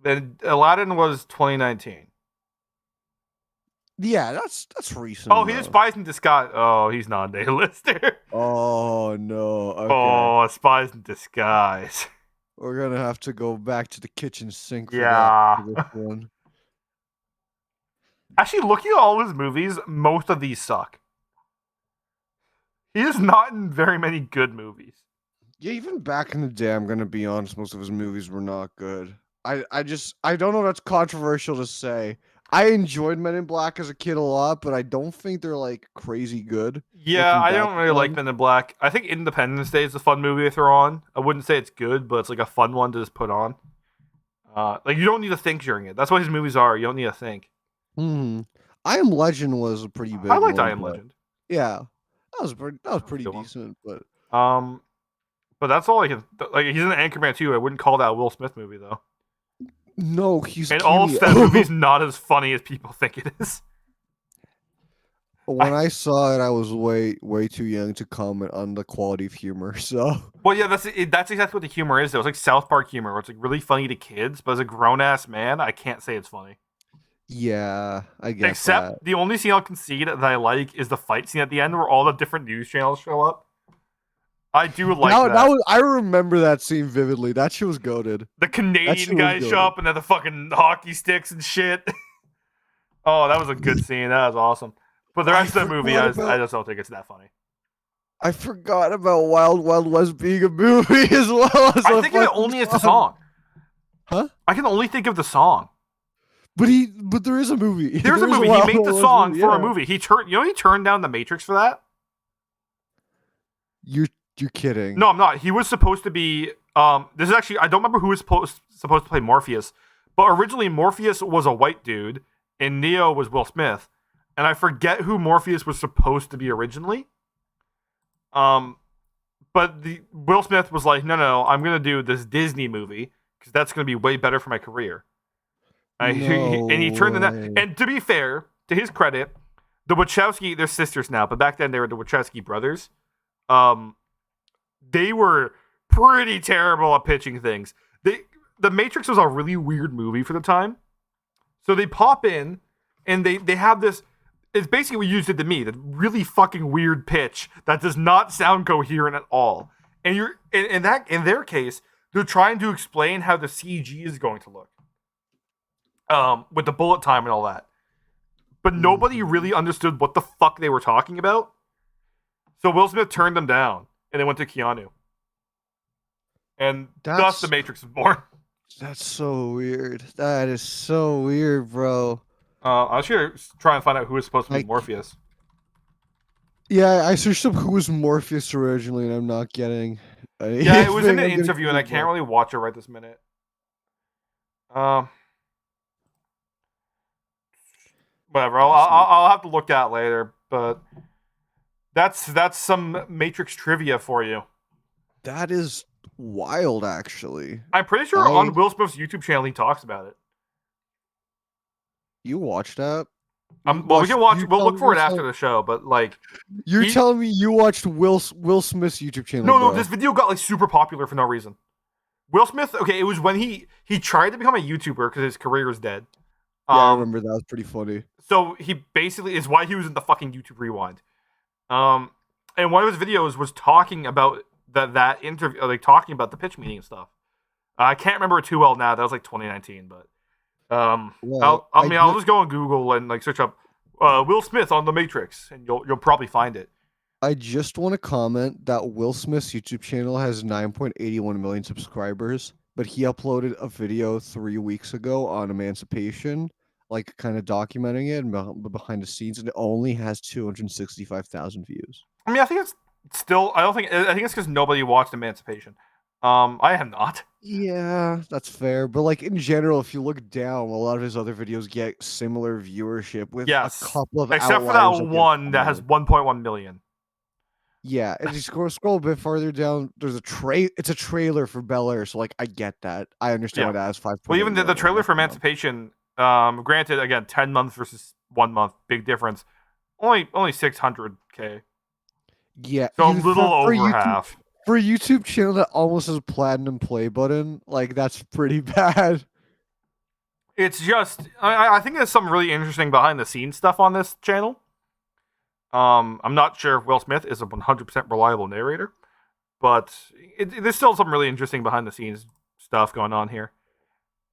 Then Aladdin was 2019. Yeah, that's recent. Oh, he did enough. Spies in Disguise. Oh, he's not an A-lister. Oh no. Okay. Oh, Spies in Disguise. We're gonna have to go back to the kitchen sink for Yeah. that, for this one. Actually, looking at all his movies, most of these suck. He is not in very many good movies. Yeah, even back in the day, I'm gonna be honest, most of his movies were not good. I don't know if that's controversial to say. I enjoyed Men in Black as a kid a lot, but I don't think they're like crazy good. Yeah, Looking I back don't really like on- Men in Black. I think Independence Day is a fun movie to throw on. I wouldn't say it's good, but it's like a fun one to just put on. Like you don't need to think during it. That's what his movies are. You don't need to think. I Am Legend was a pretty big. I liked one, I Am but- Legend. Yeah, that was pretty good one. decent, but But that's all I can. Like he's in Anchorman too. I wouldn't call that a Will Smith movie though. no, he's And a all cameo. that movie's not as funny as people think it is. When I saw it, I was way too young to comment on the quality of humor. So Well, yeah, that's exactly what the humor is. Though it's like South Park humor, where it's like really funny to kids, but as a grown ass man, I can't say it's funny. yeah, I guess. Except the only scene I'll concede that I like is the fight scene at the end, where all the different news channels show up. I do like that. That was, I remember that scene vividly. That shit was goated. The shit Canadian was guys good. show up and then the fucking hockey sticks and shit. Oh, that was a good scene. That was awesome. But the rest of the movie, I just don't think it's that funny. I forgot about Wild Wild West being a movie as well. As I a think it fucking only is the song. Huh? I can only think of the song. But there is a movie. There's a There is movie. He Wild made Wild the West song movie, for yeah. a movie. He turned down the Matrix for that. You're kidding. No, I'm not. He was supposed to be. This is actually. I don't remember who was supposed to play Morpheus, but originally Morpheus was a white dude and Neo was Will Smith, and I forget who Morpheus was supposed to be originally. But the Will Smith was like, no, I'm gonna do this Disney movie because that's gonna be way better for my career. And he turned in that. way. And to be fair, to his credit, the Wachowski, they're sisters now, but back then they were the Wachowski brothers. They were pretty terrible at pitching things. The Matrix was a really weird movie for the time. So they pop in and they have this. It's basically what you did to me, the really fucking weird pitch that does not sound coherent at all. And you're in their case, they're trying to explain how the CG is going to look. With the bullet time and all that. But nobody really understood what the fuck they were talking about. So Will Smith turned them down and they went to Keanu. And thus the Matrix was born. That's so weird. That is so weird, bro. I was here to try and find out who was supposed to be Like, Morpheus. Yeah, I searched up who was Morpheus originally, and I'm not getting. Yeah, it was in an interview, and I can't really watch it right this minute. Whatever. I'll have to look at it later, but that's some Matrix trivia for you. That is wild, actually. I'm pretty sure on Will Smith's YouTube channel he talks about it. You watched that? Well, we can watch. We'll look for it after the show, but like, you're telling me you watched Will Smith's YouTube channel? No, this video got like super popular for no reason. Will Smith. Okay, it was when he tried to become a YouTuber because his career was dead. Yeah, I remember that. Was pretty funny. So he basically is why he was in the fucking YouTube Rewind. And one of his videos was talking about that interview, like talking about the pitch meeting and stuff. I can't remember it too well now. That was like 2019, but I'll just go on Google and like search up Will Smith on The Matrix, and you'll probably find it. I just want to comment that Will Smith's YouTube channel has 9.81 million subscribers, but he uploaded a video 3 weeks ago on emancipation, like kind of documenting it and behind the scenes, and it only has 265,000 views. I mean, I think it's still. I think it's because nobody watched Emancipation. I have not. Yeah, that's fair. But like in general, if you look down, a lot of his other videos get similar viewership with a couple of except for that one that has 1.1 million. Yeah, and you scroll a bit farther down, there's it's a trailer for Bel Air, so like I get that. I understand why that has 5. Well, even the trailer for Emancipation, granted, again, 10 months versus 1 month, big difference. Only 600K. Yeah, so a little over half. For a YouTube channel that almost has a platinum play button, like that's pretty bad. It's just I think there's some really interesting behind the scenes stuff on this channel. I'm not sure if Will Smith is a 100% reliable narrator, but there's still some really interesting behind the scenes stuff going on here.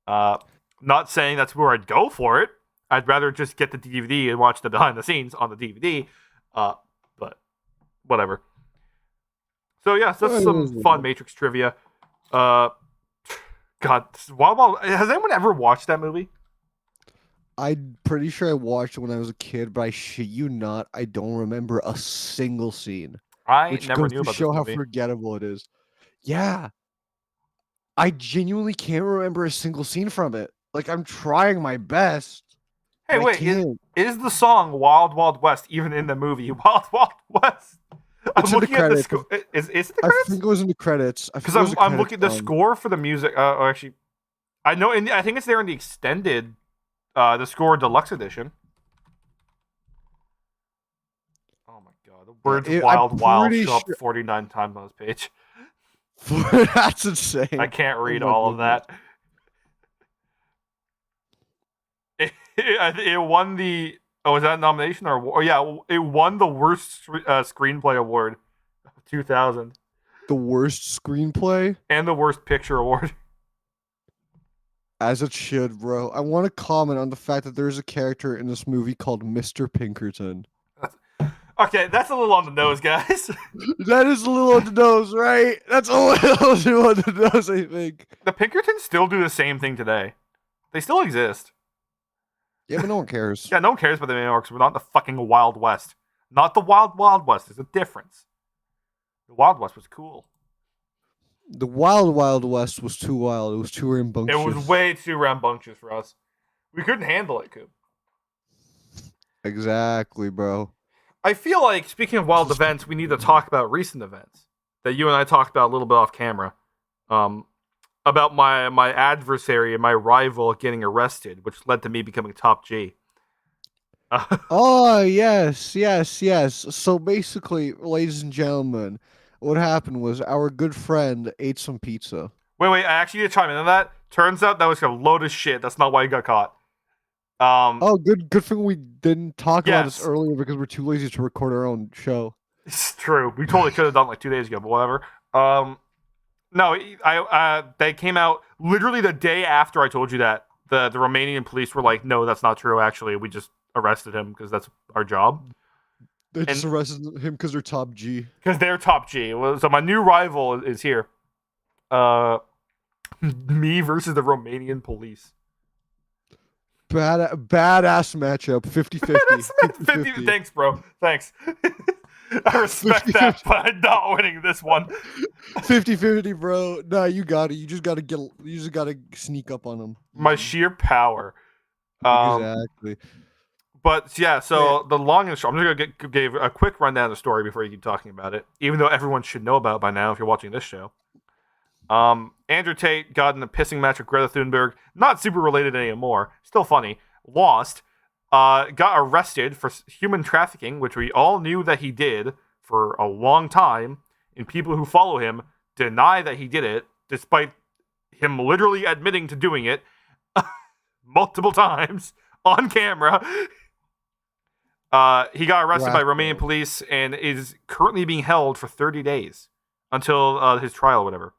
Not saying that's where I'd go for it. I'd rather just get the DVD and watch the behind the scenes on the DVD. But whatever. So yeah, so that's some fun Matrix trivia. God, has anyone ever watched that movie? I'm pretty sure I watched it when I was a kid, but I shit you not, I don't remember a single scene. I never knew about this movie. Show how forgettable it is. Yeah, I genuinely can't remember a single scene from it. Like I'm trying my best. Hey, wait, is the song "Wild Wild West" even in the movie Wild Wild West? I'm looking at the score. Is it the credits? I think it was in the credits. Because I'm looking at the score for the music. Actually, I know. I think it's there in the extended, the score deluxe edition. Oh my god, the words "wild wild" show up 49 times on this page. That's insane. I can't read all of that. It won the. Oh, was that a nomination or yeah? It won the worst screenplay award of 2000. The worst screenplay and the worst picture award. As it should, bro. I want to comment on the fact that there's a character in this movie called Mr. Pinkerton. Okay, that's a little on the nose, guys. That is a little on the nose, right? That's a little on the nose, I think. The Pinkertons still do the same thing today. They still exist. Yeah, but no one cares. Yeah, no one cares about the Matrix. We're not in the fucking Wild West. Not the Wild Wild West. There's a difference. The Wild West was cool. The Wild Wild West was too wild. It was too rambunctious. It was way too rambunctious for us. We couldn't handle it, Coop. Exactly, bro. I feel like, speaking of wild events, we need to talk about recent events that you and I talked about a little bit off camera. About my adversary and my rival getting arrested, which led to me becoming top G. Oh, yes. So basically, ladies and gentlemen, what happened was our good friend ate some pizza. Wait. I actually did chime in on that. Turns out that was a load of shit. That's not why he got caught. Oh, good thing we didn't talk about this Yes, earlier because we're too lazy to record our own show. it's true. We totally could have done it like 2 days ago, but whatever. No, they came out literally the day after I told you that. The Romanian police were like, no, that's not true. Actually, we just arrested him because that's our job. They just And arrested him because they're top G. because they're top G. So my new rival is here. Me versus the Romanian police. Badass matchup. 50-50. 50. Thanks, bro. Thanks. I respect that, but I'm not winning this one. 50-50, bro. Nah, you got it. You just gotta sneak up on them. My sheer power. Exactly. But yeah, so the long and short, I'm just gonna give a quick rundown of the story before you keep talking about it, even though everyone should know about it by now if you're watching this show. Andrew Tate got in a pissing match with Greta Thunberg, not super related anymore, still funny, lost, got arrested for human trafficking, which we all knew that he did for a long time, and people who follow him deny that he did it, despite him literally admitting to doing it multiple times on camera. He got arrested by Romanian police and is currently being held for 30 days until his trial or whatever.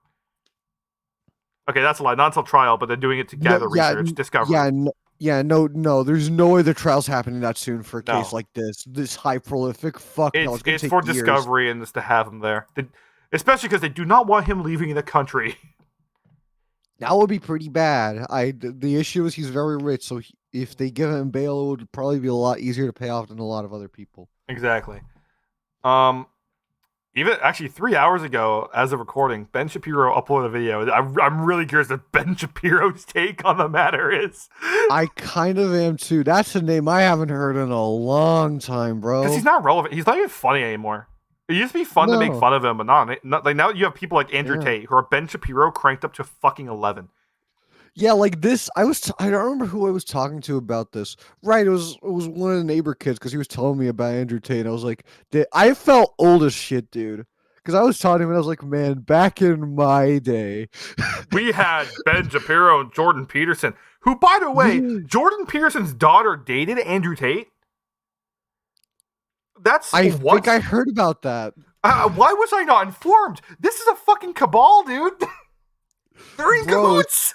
Okay, that's a lie. Not until trial, but they're doing it to gather research, discovery. No. There's no way the trial's happening that soon for a No. case like this. This high prolific. Fuck no. It's gonna take for years. discovery and just to have him there. Especially because they do not want him leaving the country. That would be pretty bad. The issue is he's very rich, so if they give him bail, it would probably be a lot easier to pay off than a lot of other people. Exactly. Even actually 3 hours ago, as of recording, Ben Shapiro uploaded a video. I'm really curious what Ben Shapiro's take on the matter is. I kind of am too. That's a name I haven't heard in a long time, bro. Because he's not relevant. He's not even funny anymore. It used to be fun to make fun of him, but not like now you have people like Andrew Tate who are Ben Shapiro cranked up to fucking 11. Yeah, like this. I don't remember who I was talking to about this. Right, it was one of the neighbor kids because he was telling me about Andrew Tate. And I was like, I felt old as shit, dude. Because I was talking to him and I was like, man, back in my day, we had Ben Shapiro and Jordan Peterson, who, by the way, Jordan Peterson's daughter dated Andrew Tate. I think I heard about that. Why was I not informed? This is a fucking cabal, dude. They're in cahoots.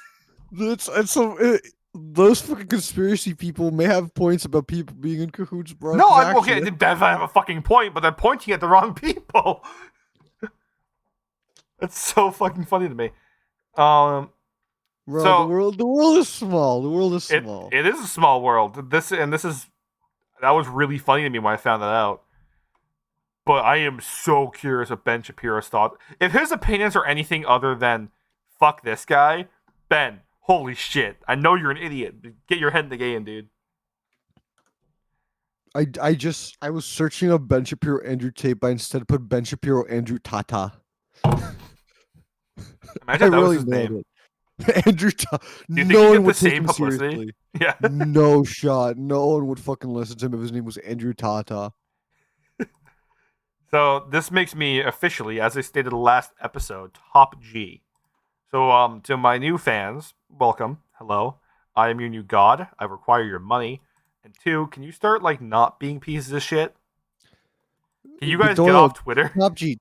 Those fucking conspiracy people may have points about people being in cahoots, bro. No, I'm okay. They definitely have a fucking point, but they're pointing at the wrong people. That's so fucking funny to me. Bro, the world is small. The world is small. It is a small world. That was really funny to me when I found that out. But I am so curious what Ben Shapiro's thought. If his opinions are anything other than fuck this guy, Ben, holy shit. I know you're an idiot. Get your head in the game, dude. I was searching up Ben Shapiro Andrew Tate, but instead put Ben Shapiro Andrew Tata. Imagine that was his name. Andrew Tata. No one would take him seriously. Yeah. No shot. No one would fucking listen to him if his name was Andrew Tata. So this makes me officially, as I stated the last episode, top G. So to my new fans, welcome. Hello. I am your new god. I require your money. And 2, can you start not being pieces of shit? Can you guys get off Twitter? Top G.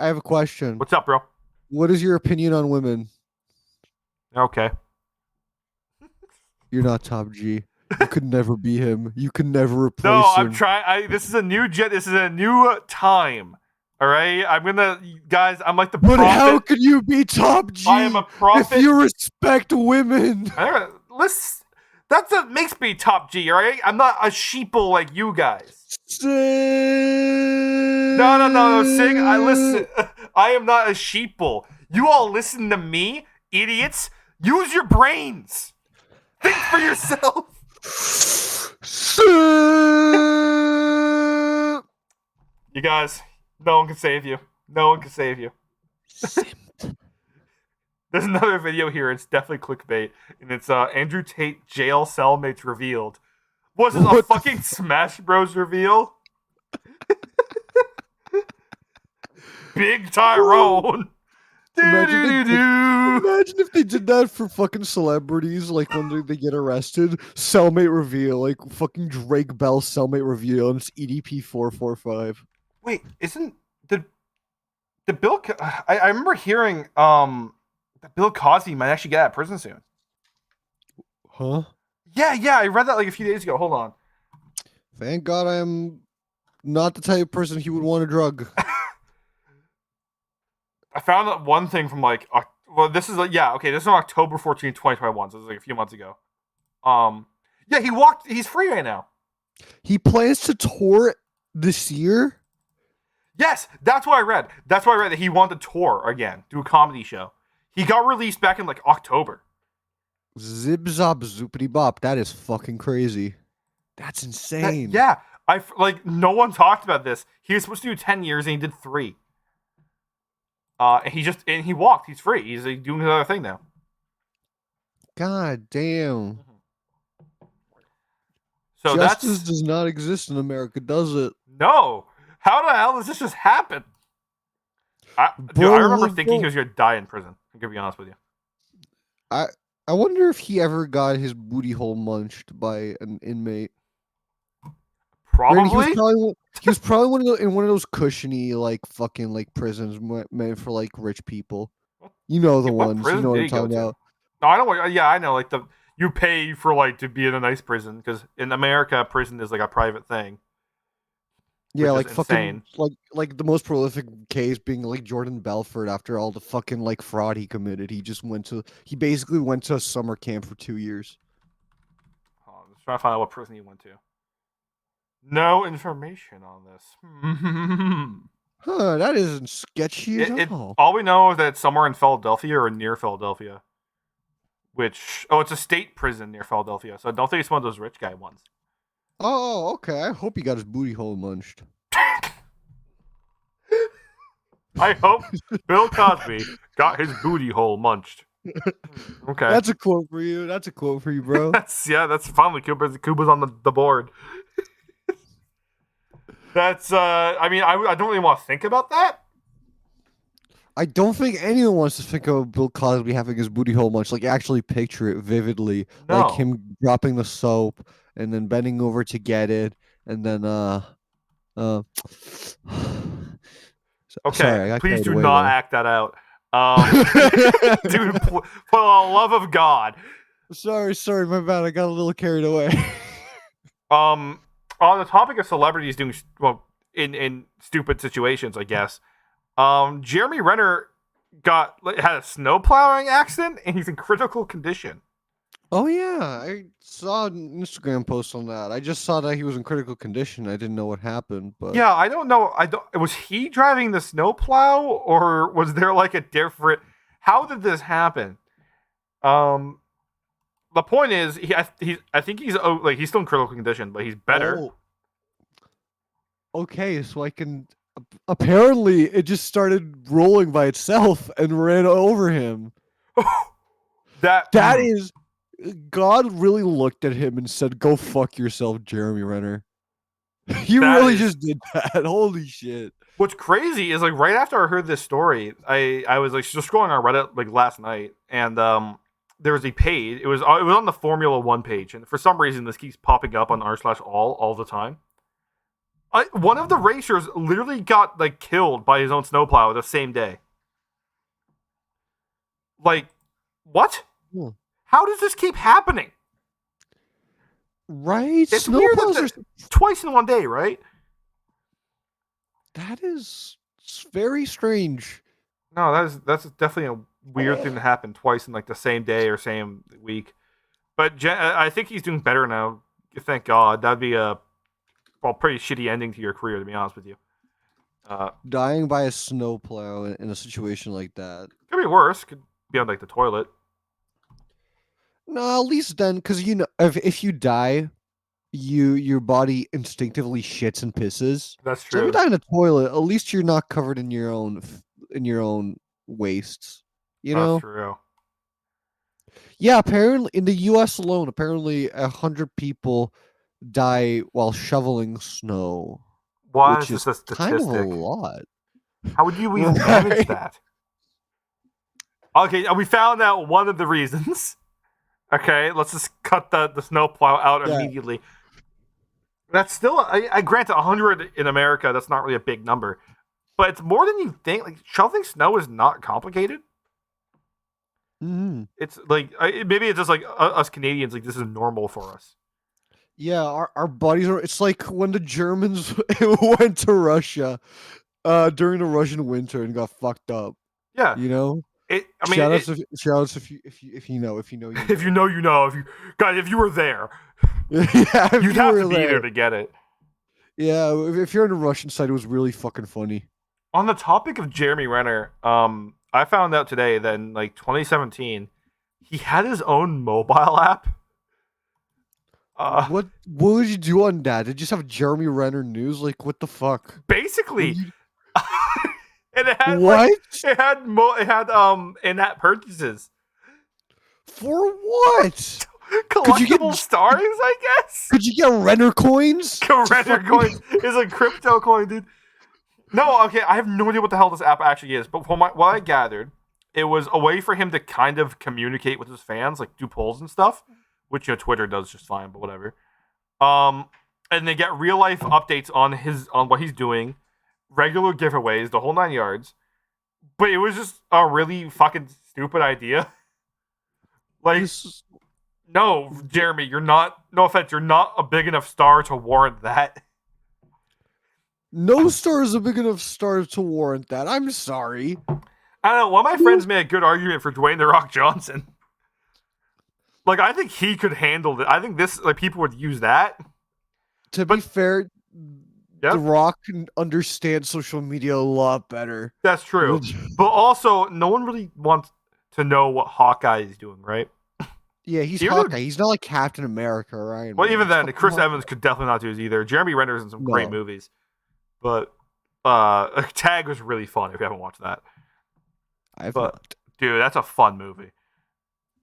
I have a question. What's up, bro? What is your opinion on women? Okay. You're not top G. You could never be him. You could never replace him. No, I'm trying. This is a new This is a new time. All right, guys. I'm like the prophet. But how could you be top G? I am a prophet. If you respect women. Listen, that's what makes me top G. All right, I'm not a sheeple like you guys. No. Sing. I listen. I am not a sheeple. You all listen to me, idiots. Use your brains. Think for yourself. You guys, no one can save you. No one can save you. There's another video here. It's definitely clickbait, and it's Andrew Tate jail cellmates revealed. Was this a fucking Smash Bros reveal? Big Tyrone. Imagine Imagine if they did that for fucking celebrities, like when they get arrested, cellmate reveal, like fucking Drake Bell cellmate reveal, and it's EDP 445. Wait, isn't the Bill? I remember hearing that Bill Cosby might actually get out of prison soon. Huh? Yeah, I read that like a few days ago. Hold on. Thank God I am not the type of person he would want to drug. I found that one thing from like well, this is this is on October 14th, 2021. So it was like a few months ago. Yeah, he's free right now. He plans to tour this year. Yes, that's what I read. That's why I read that he wanted to tour again, do a comedy show. He got released back in like October. Zip zop zoopity bop. That is fucking crazy. That's insane. Yeah, like no one talked about this. He was supposed to do 10 years and he did 3. And he walked. He's free. He's like, doing another thing now. God damn. So Justice does not exist in America, does it? No. How the hell does this just happen? I remember thinking he was gonna die in prison. I'm gonna be honest with you. I wonder if he ever got his booty hole munched by an inmate. Probably. He was probably in one of those cushiony like fucking like prisons meant for like rich people. You know the ones. You know what I'm talking about. No, I know. Yeah, I know. Like you pay for like to be in a nice prison because in America, prison is like a private thing. Yeah, like fucking like the most prolific case being like Jordan Belfort after all the fucking like fraud he committed. He basically went to a summer camp for 2 years. I'm just trying to find out what prison he went to. No information on this. Huh, that isn't sketchy at all. All we know is that it's somewhere in Philadelphia or near Philadelphia. It's a state prison near Philadelphia. So I don't think it's one of those rich guy ones. Oh, okay. I hope he got his booty hole munched. I hope Bill Cosby got his booty hole munched. Okay. That's a quote for you. That's a quote for you, bro. that's finally Kuba's on the board. That's I mean I don't really want to think about that. I don't think anyone wants to think of Bill Cosby having his booty hole munched. Like actually picture it vividly. No. Like him dropping the soap and then bending over to get it and then okay, sorry, please do not act that out. Dude, for the love of God. Sorry, my bad. I got a little carried away. On the topic of celebrities doing in stupid situations, I guess. Jeremy Renner had a snow plowing accident and he's in critical condition. Oh yeah, I saw an Instagram post on that. I just saw that he was in critical condition. I didn't know what happened, but yeah, I don't know. Was he driving the snow plow or was there like a different? How did this happen? The point is, I think he's he's still in critical condition, but he's better. Oh. Okay, so I can. Apparently, it just started rolling by itself and ran over him. That is. God really looked at him and said, "Go fuck yourself, Jeremy Renner." He really just did that. Holy shit! What's crazy is like right after I heard this story, I was like just scrolling on Reddit like last night, and there was a page. It was on the Formula One page, and for some reason this keeps popping up on r/all the time. One of the racers literally got like killed by his own snowplow the same day. Like, what? Hmm. How does this keep happening? Right? It's weird that twice in one day, right? That is very strange. No, that's definitely a weird thing to happen twice in like the same day or same week. But I think he's doing better now. Thank God. That'd be a pretty shitty ending to your career, to be honest with you. Dying by a snowplow in a situation like that. Could be worse. Could be on like the toilet. No, at least then, because you know, if you die, your body instinctively shits and pisses. That's true. So if you die in a toilet, at least you're not covered in your own wastes. You know. That's true. Yeah, apparently in the U.S. alone, 100 people die while shoveling snow. Why which is this a statistic? Kind of a lot. How would you even manage that? Okay, we found out one of the reasons. Okay, let's just cut the snowplow out Yeah. immediately. That's still, I grant 100 in America. That's not really a big number, but it's more than you think. Like shoveling snow is not complicated. Hmm. It's like maybe it's just like us Canadians. Like this is normal for us. Yeah, our buddies are. It's like when the Germans went to Russia during the Russian winter and got fucked up. Yeah, You know. I mean, Shout outs if you know you if you know. know, you know. If you guys, if you were there, Yeah, if you'd you have were to be there there. to get it. Yeah, if you're on the Russian side, it was really fucking funny. On the topic of Jeremy Renner, I found out today that in like 2017, he had his own mobile app. Uh, What did you do on that? Did you just have Jeremy Renner news? Like what the fuck? What basically, did you, and it had like what? it had in-app purchases, For what? Could you get collectible stars, I guess. could you get Renner coins? Renner coins is a crypto coin, dude. No, okay, I have no idea what the hell this app actually is, but from what I gathered, it was a way for him to kind of communicate with his fans, like do polls and stuff, which Twitter does just fine, but whatever. And they get real life updates on what he's doing, regular giveaways, the whole 9 yards. But it was just a really fucking stupid idea. Like, This no, Jeremy, you're not. No offense, you're not a big enough star to warrant that. No star is a big enough star to warrant that. I'm sorry. I don't know. One of my friends made a good argument for Dwayne the Rock Johnson. Like, I think he could handle it. I think people would use that. To be fair, Yep. The Rock can understand social media a lot better. That's true. But also, no one really wants to know what Hawkeye is doing, right? Yeah, he's Even Hawkeye. He's not like Captain America or Iron Well, Man. even He's then, fucking Chris Hawkeye. Evans could definitely not do it either. Jeremy Renner's in some great No. movies. But Tag was really fun if you haven't watched that. I've But not. dude, that's a fun movie.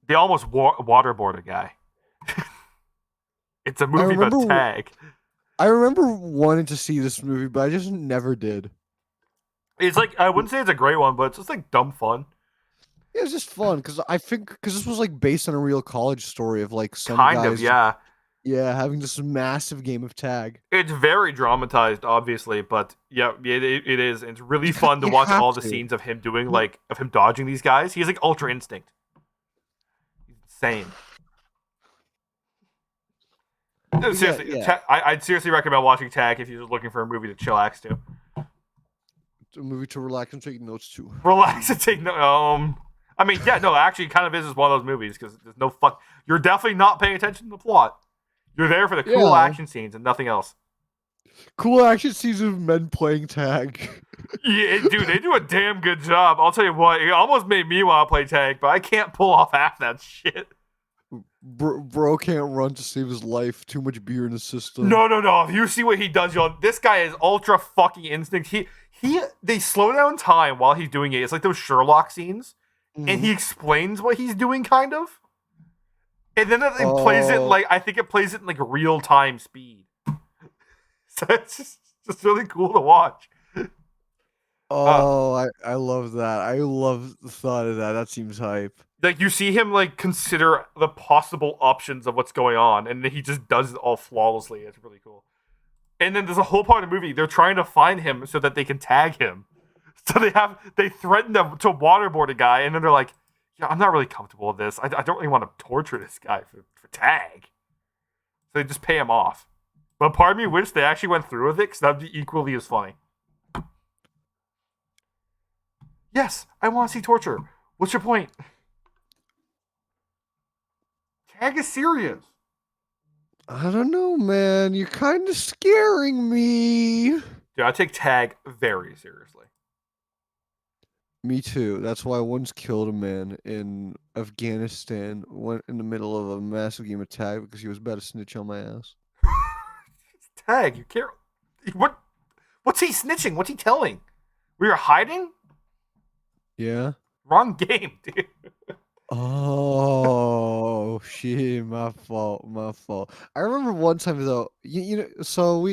They almost waterboard a guy. It's a movie about remember- Tag. I remember wanting to see this movie, but I just never did. It's like, I wouldn't say it's a great one, but it's just like dumb fun. It was just fun because this was like based on a real college story of like some Kind guys, of, yeah. yeah, having this massive game of tag. It's very dramatized, obviously, but yeah, it is. It's really fun to You watch have all the to. scenes of him doing of him dodging these guys. He has like ultra instinct. He's insane. No, seriously, yeah. I'd seriously recommend watching Tag if you're just looking for a movie to chillax to. It's a movie to relax and take notes to. Relax and take no. I mean, yeah, no, actually, it kind of is just one of those movies because there's no fuck. You're definitely not paying attention to the plot. You're there for the cool Yeah. action scenes and nothing else. Cool action scenes of men playing tag. Yeah, dude, they do a damn good job. I'll tell you what, it almost made me want to play tag, but I can't pull off half that shit. Bro can't run to save his life. Too much beer in his system. No. If you see what he does, this guy is ultra fucking instinct. They slow down time while he's doing it. It's like those Sherlock scenes, and he explains what he's doing, kind of. And then it plays it like, I think it plays it in like real time speed. So it's just really cool to watch. Oh, I love that. I love the thought of that. That seems hype. Like you see him like consider the possible options of what's going on, and then he just does it all flawlessly. It's really cool. And then there's a whole part of the movie they're trying to find him so that they can tag him. So they threaten them to waterboard a guy, and then they're like, "Yeah, I'm not really comfortable with this. I don't really want to torture this guy for tag." So they just pay him off. But part of me wished they actually went through with it because that'd be equally as funny. Yes, I want to see torture. What's your point? Tag is serious. I don't know, man. You're kind of scaring me. Dude, I take tag very seriously. Me too. That's why I once killed a man in Afghanistan. Went in the middle of a massive game of tag because he was about to snitch on my ass. It's tag. You care? What's he snitching? What's he telling? We are hiding? Yeah. Wrong game, dude. Oh shit! My fault. I remember one time though. So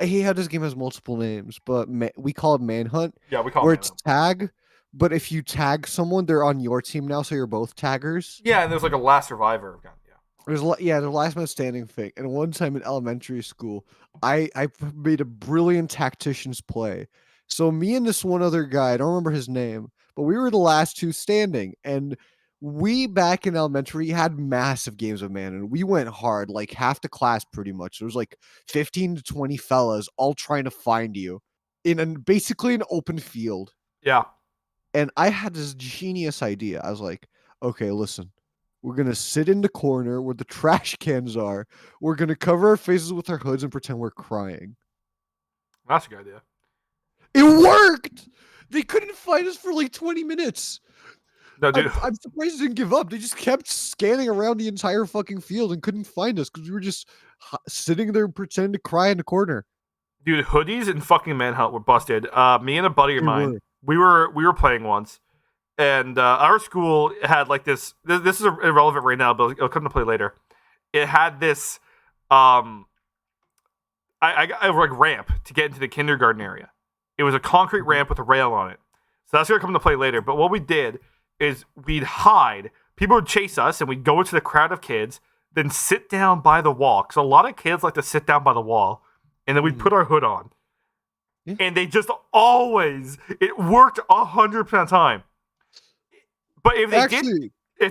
he had this game has multiple names, but we call it Manhunt, Yeah, we call where him. it's tag, but if you tag someone, they're on your team now, so you're both taggers. Yeah, and there's like a last survivor. Yeah. The last man standing thing. And one time in elementary school, made a brilliant tactician's play. So me and this one other guy, I don't remember his name, but we were the last two standing, and we back in elementary had massive games of man, and we went hard, like half the class pretty much. There was like 15 to 20 fellas all trying to find you basically an open field. Yeah. And I had this genius idea. I was like, okay, listen, we're going to sit in the corner where the trash cans are. We're going to cover our faces with our hoods and pretend we're crying. That's a good idea. It worked. They couldn't find us for like 20 minutes. No, dude. I'm surprised they didn't give up. They just kept scanning around the entire fucking field and couldn't find us because we were just sitting there and pretending to cry in the corner. Dude, hoodies and fucking Manhunt were busted. Me and a buddy of mine, we were playing once, and our school had like this. This is irrelevant right now, but it'll come to play later. It had this, I like ramp to get into the kindergarten area. It was a concrete ramp with a rail on it. So that's gonna come to play later. But what we did is we'd hide. People would chase us, and we'd go into the crowd of kids, then sit down by the wall. Because a lot of kids like to sit down by the wall, and then we'd put our hood on. Yeah. And they just always, it worked 100% of the time. But if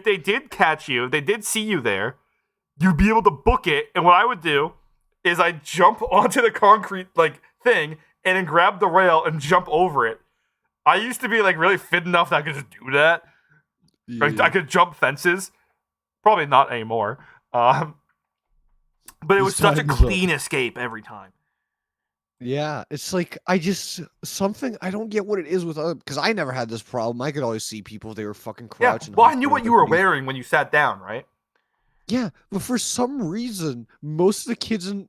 they did catch you, if they did see you there, you'd be able to book it. And what I would do is I'd jump onto the concrete like thing and then grab the rail and jump over it. I used to be like really fit enough that I could just do that. Yeah. Like, I could jump fences. Probably not anymore. But it was such a clean escape every time. Yeah, it's like I don't get what it is with other, because I never had this problem. I could always see people if they were fucking crouching. Yeah. Well, I knew what you were wearing when you sat down, right? Yeah, but for some reason, most of the kids in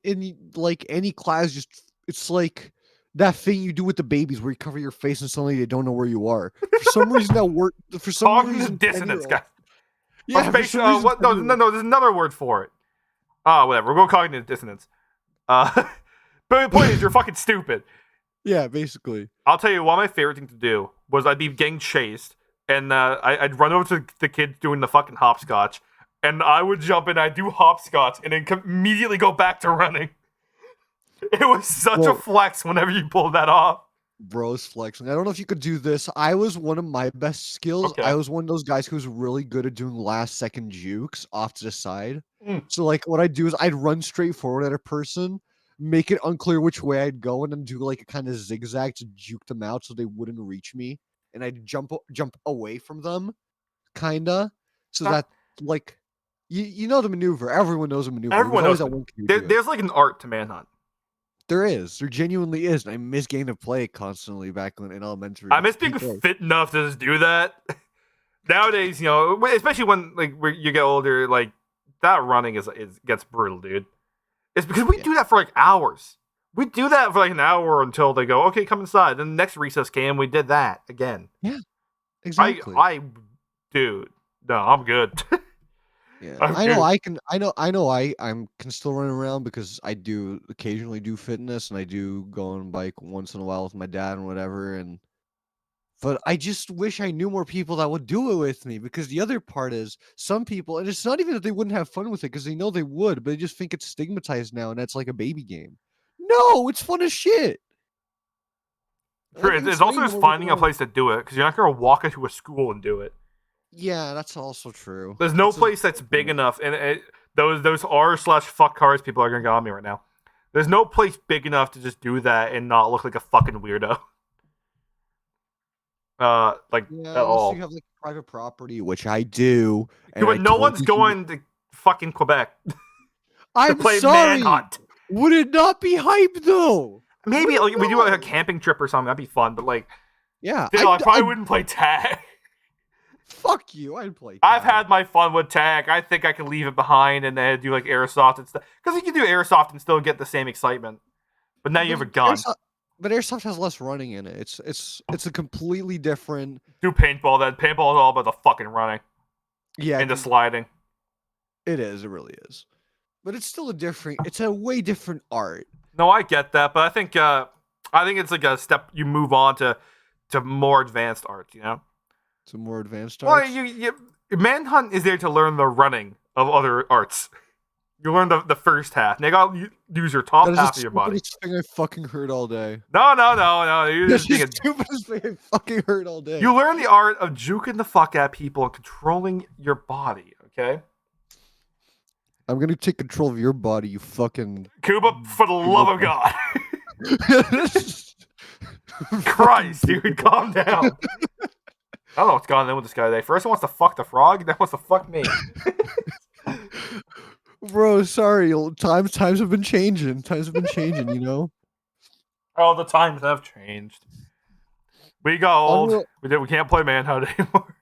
like any class it's like that thing you do with the babies where you cover your face and suddenly they don't know where you are. For some reason that worked. For some reason, dissonance, guys. Yeah. What? No. There's another word for it. Whatever. We'll go cognitive dissonance. But the point is, you're fucking stupid. Yeah, basically. I'll tell you, one of my favorite things to do was I'd be getting chased, and I'd run over to the kids doing the fucking hopscotch, and I would jump in, I'd do hopscotch, and then immediately go back to running. It was such a flex whenever you pulled that off. Bro's flexing. I don't know if you could do this. I was one of my best skills. Okay. I was one of those guys who was really good at doing last second jukes off to the side. So like what I'd do is I'd run straight forward at a person, make it unclear which way I'd go, and then do like a kind of zigzag to juke them out so they wouldn't reach me. And I'd jump away from them, kinda. So that like you know the maneuver. Everyone knows the maneuver. Everyone knows. There's like an art to Manhunt. There is. There genuinely is. And I miss getting to play constantly back in elementary. I miss being fit enough to just do that. Nowadays, you know, especially when like you get older, like that running gets brutal, dude. It's because we do that for like hours. We do that for like an hour until they go, okay, come inside. Then the next recess came, we did that again. Yeah, exactly. Dude, no, I'm good. Yeah, I can still run around because I do occasionally do fitness and I do go on bike once in a while with my dad and whatever. But I just wish I knew more people that would do it with me, because the other part is some people, and it's not even that they wouldn't have fun with it because they know they would, but they just think it's stigmatized now and that's like a baby game. No, it's fun as shit. True, it's also just finding a place to do it, because you're not going to walk into a school and do it. Yeah, that's also true. There's no place that's big enough, and those r/fuck cars people are gonna get on me right now. There's no place big enough to just do that and not look like a fucking weirdo. At all. You have like private property, which I do. But no one's going to fucking Quebec. I'm play sorry. Manhunt. Would it not be hype though? Maybe like, we do like a camping trip or something. That'd be fun. But like, yeah, I probably wouldn't play tag. Fuck you, I'd play tag. I've had my fun with tag. I think I can leave it behind and then do like airsoft and stuff. Because you can do airsoft and still get the same excitement. But now you have a gun. But airsoft has less running in it. It's a completely different. Do paintball then. Paintball is all about the fucking running. Yeah. And the sliding. It is. It really is. But it's still it's a way different art. No, I get that, but I think it's like a step you move on to to more advanced arts. You know. Some more advanced Well, arts. Manhunt is there to learn the running of other arts. You learn the first half. They got you use your That top is the half of your body. stupidest thing I fucking heard all day. No. You're That's just the thinking. stupidest thing I fucking heard all day. You learn the art of juking the fuck at people and controlling your body. Okay, I'm gonna take control of your body, you fucking Kuba, for the love of God, Christ, dude, calm down. I don't know what's going on with this guy today. First, he wants to fuck the frog, then wants to fuck me. Bro, sorry. Times have been changing. Times have been changing, you know? Oh, the times have changed. We got old. Unreal- We can't play Manhunt anymore.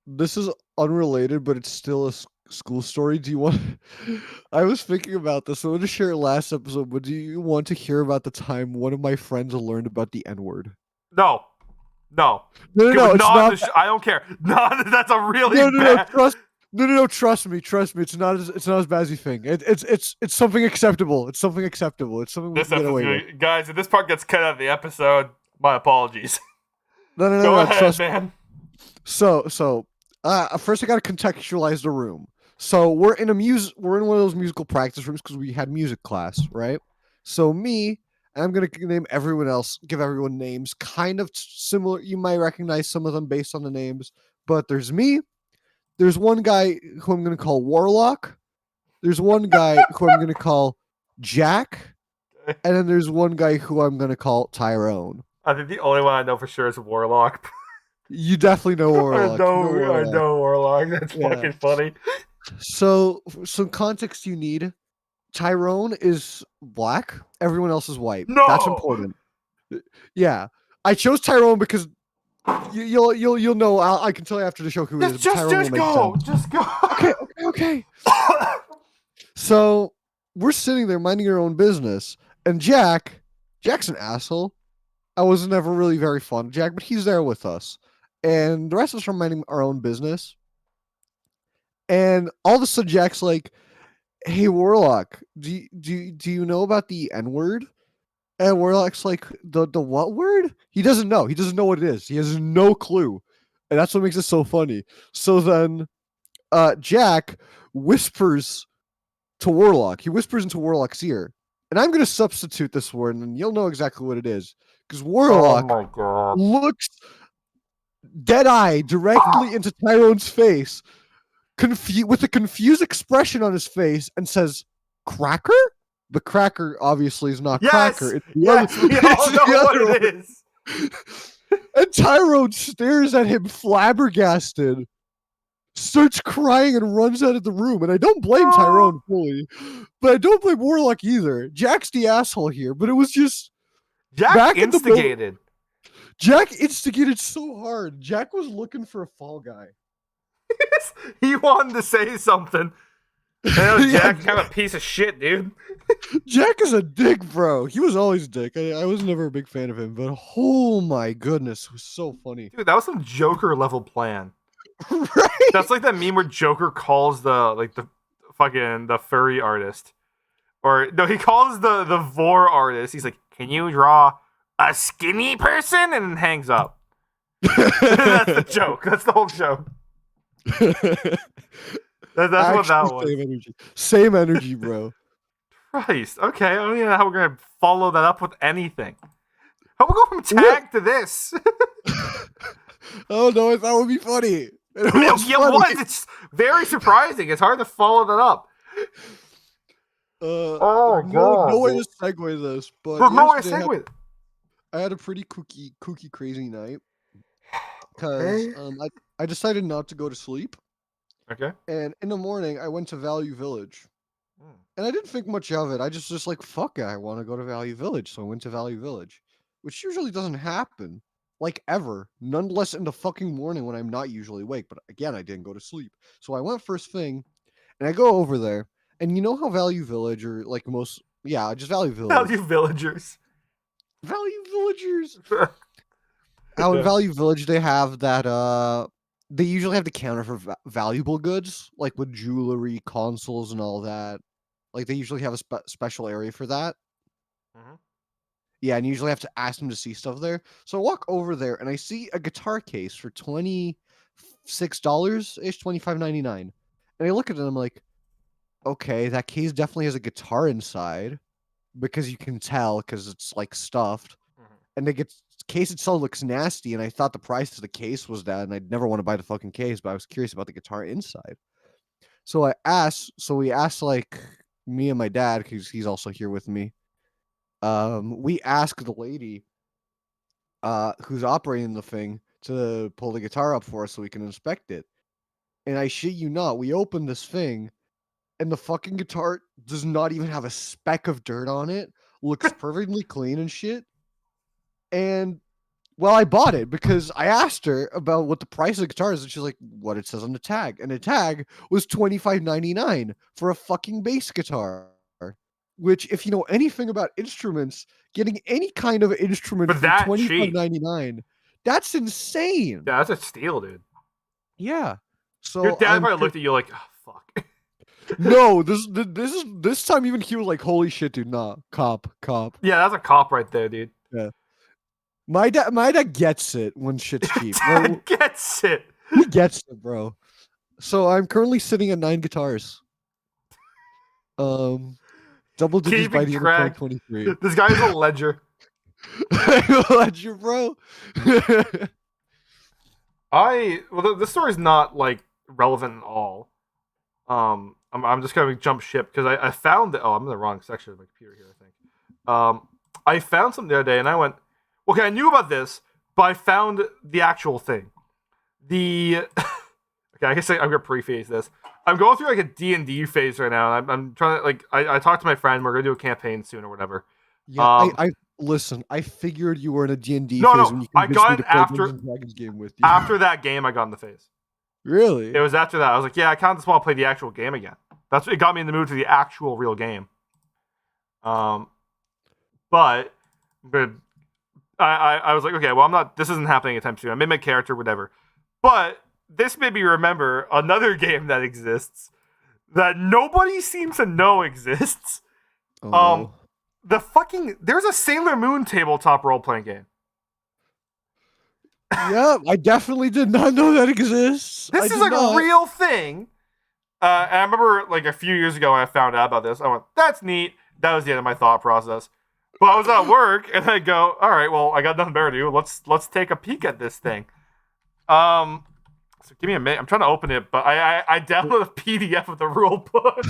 This is unrelated, but it's still a school story. Do you want? I was thinking about this. I wanted to share it last episode, but do you want to hear about the time one of my friends learned about the N word? No. No, it's not. I don't care. No, that's a really No. bad. Trust me. It's not as bad as you think. It's something acceptable. It's something acceptable. It's something we This can get away with. episode, guys, if this part gets cut out of the episode, my apologies. No. Go ahead, Trust man. So, first I gotta contextualize the room. So we're in one of those musical practice rooms because we had music class, right? So me, and I'm gonna name everyone else, give everyone names, kind of similar. You might recognize some of them based on the names, but there's me. There's one guy who I'm gonna call Warlock. There's one guy who I'm gonna call Jack, and then there's one guy who I'm gonna call Tyrone. I think the only one I know for sure is Warlock. You definitely know Warlock. I know Warlock. That's fucking funny. So, some context you need. Tyrone is black. Everyone else is white. No! That's important. Yeah, I chose Tyrone because you'll know. I can tell you after the show who it is. Just go. Just go. Okay. So we're sitting there minding our own business, and Jack's an asshole. I was never really very fond of Jack, but he's there with us, and the rest of us are minding our own business. And all of a sudden, Jack's like, "Hey, Warlock, do you know about the N word?" And Warlock's like, "The what word?" He doesn't know. He doesn't know what it is. He has no clue, and that's what makes it so funny. So then, Jack whispers to Warlock. He whispers into Warlock's ear, and I'm gonna substitute this word, and you'll know exactly what it is because Warlock Oh my god. looks dead eye directly into Tyrone's face. With a confused expression on his face and says, "Cracker?" The cracker obviously is not cracker. It's we all know what it is. And Tyrone stares at him flabbergasted, starts crying and runs out of the room. And I don't blame Tyrone fully, but I don't blame Warlock either. Jack's the asshole here, but it was just Jack instigated. Jack instigated so hard. Jack was looking for a fall guy. He wanted to say something. Jack kind of a piece of shit, dude. Jack is a dick, bro. He was always a dick. I was never a big fan of him, but oh my goodness, it was so funny. Dude, that was some Joker level plan. Right? That's like that meme where Joker calls the furry artist. Or no, he calls the vor artist. He's like, "Can you draw a skinny person?" and then hangs up. That's the joke. That's the whole joke. That's actually, what that was. Same energy, bro. Christ. Okay, I don't even know how we're gonna follow that up with anything. How we go from tag to this? Oh no, I thought it would be funny. It was. It's very surprising. It's hard to follow that up. No way to segue this, but there's no way to segue it. I had a pretty kooky crazy night because I decided not to go to sleep. Okay. And in the morning, I went to Value Village. And I didn't think much of it. I just like, fuck it, I want to go to Value Village. So I went to Value Village, which usually doesn't happen, like ever. Nonetheless, in the fucking morning when I'm not usually awake. But again, I didn't go to sleep. So I went first thing, and I go over there. And you know how Value Village, or like just Value Village. Value Villagers. Value Villagers. Out in Value Village, they have that, they usually have the counter for valuable goods, like with jewelry, consoles, and all that. Like they usually have a special area for that. Mm-hmm. Yeah, and usually I have to ask him to see stuff there. So I walk over there and I see a guitar case for $26 ish, $25.99. And I look at it and I'm like, okay, that case definitely has a guitar inside because you can tell because it's like stuffed. And the case itself looks nasty. And I thought the price of the case was that, and I'd never want to buy the fucking case, but I was curious about the guitar inside. So we asked like me and my dad, because he's also here with me. We asked the lady who's operating the thing to pull the guitar up for us so we can inspect it. And I shit you not, we opened this thing and the fucking guitar does not even have a speck of dirt on it. Looks perfectly clean and shit. And well, I bought it because I asked her about what the price of the guitar is, and she's like, "What it says on the tag." And the tag was $25.99 for a fucking bass guitar. Which, if you know anything about instruments, getting any kind of instrument But for that cheap. $25.99, that's insane. Yeah, that's a steal, dude. Yeah. Your So dad probably looked at you like, oh, fuck. no, this time even he was like, "Holy shit, dude, nah, cop." Yeah, that's a cop right there, dude. Yeah. My dad gets it when shit's cheap. Dad gets it. He gets it, bro. So I'm currently sitting at 9 guitars. Double digits by Keeping the end of track. 2023. This guy's a ledger. Ledger, bro. This story's not like relevant at all. I'm just gonna jump ship because I found that. Oh, I'm in the wrong section of my computer here, I think. I found something the other day and I went, okay, I knew about this, but I found the actual thing. Okay, I guess I'm gonna preface this. I'm going through like a D&D phase right now, and I'm trying to like I talked to my friend. We're gonna do a campaign soon or whatever. Yeah, I listen. I figured you were in a D&D No, phase no, when you I convinced got me it to play after Dungeons and Dragons game with you. after that game. I got in the phase. Really? It was after that. I was like, yeah, I kind of just want to play the actual game again. That's what it got me in the mood for the actual real game. But I was like, okay, well, I'm not. This isn't happening anytime soon. I made my character, whatever. But this made me remember another game that exists that nobody seems to know exists. Oh, no. There's a Sailor Moon tabletop role playing game. Yeah, I definitely did not know that exists. This is like a real thing. And I remember like a few years ago when I found out about this, I went, "That's neat." That was the end of my thought process. But I was at work and I go, "All right, well, I got nothing better to do. Let's take a peek at this thing." So give me a minute. I'm trying to open it, but I downloaded a PDF of the rule book.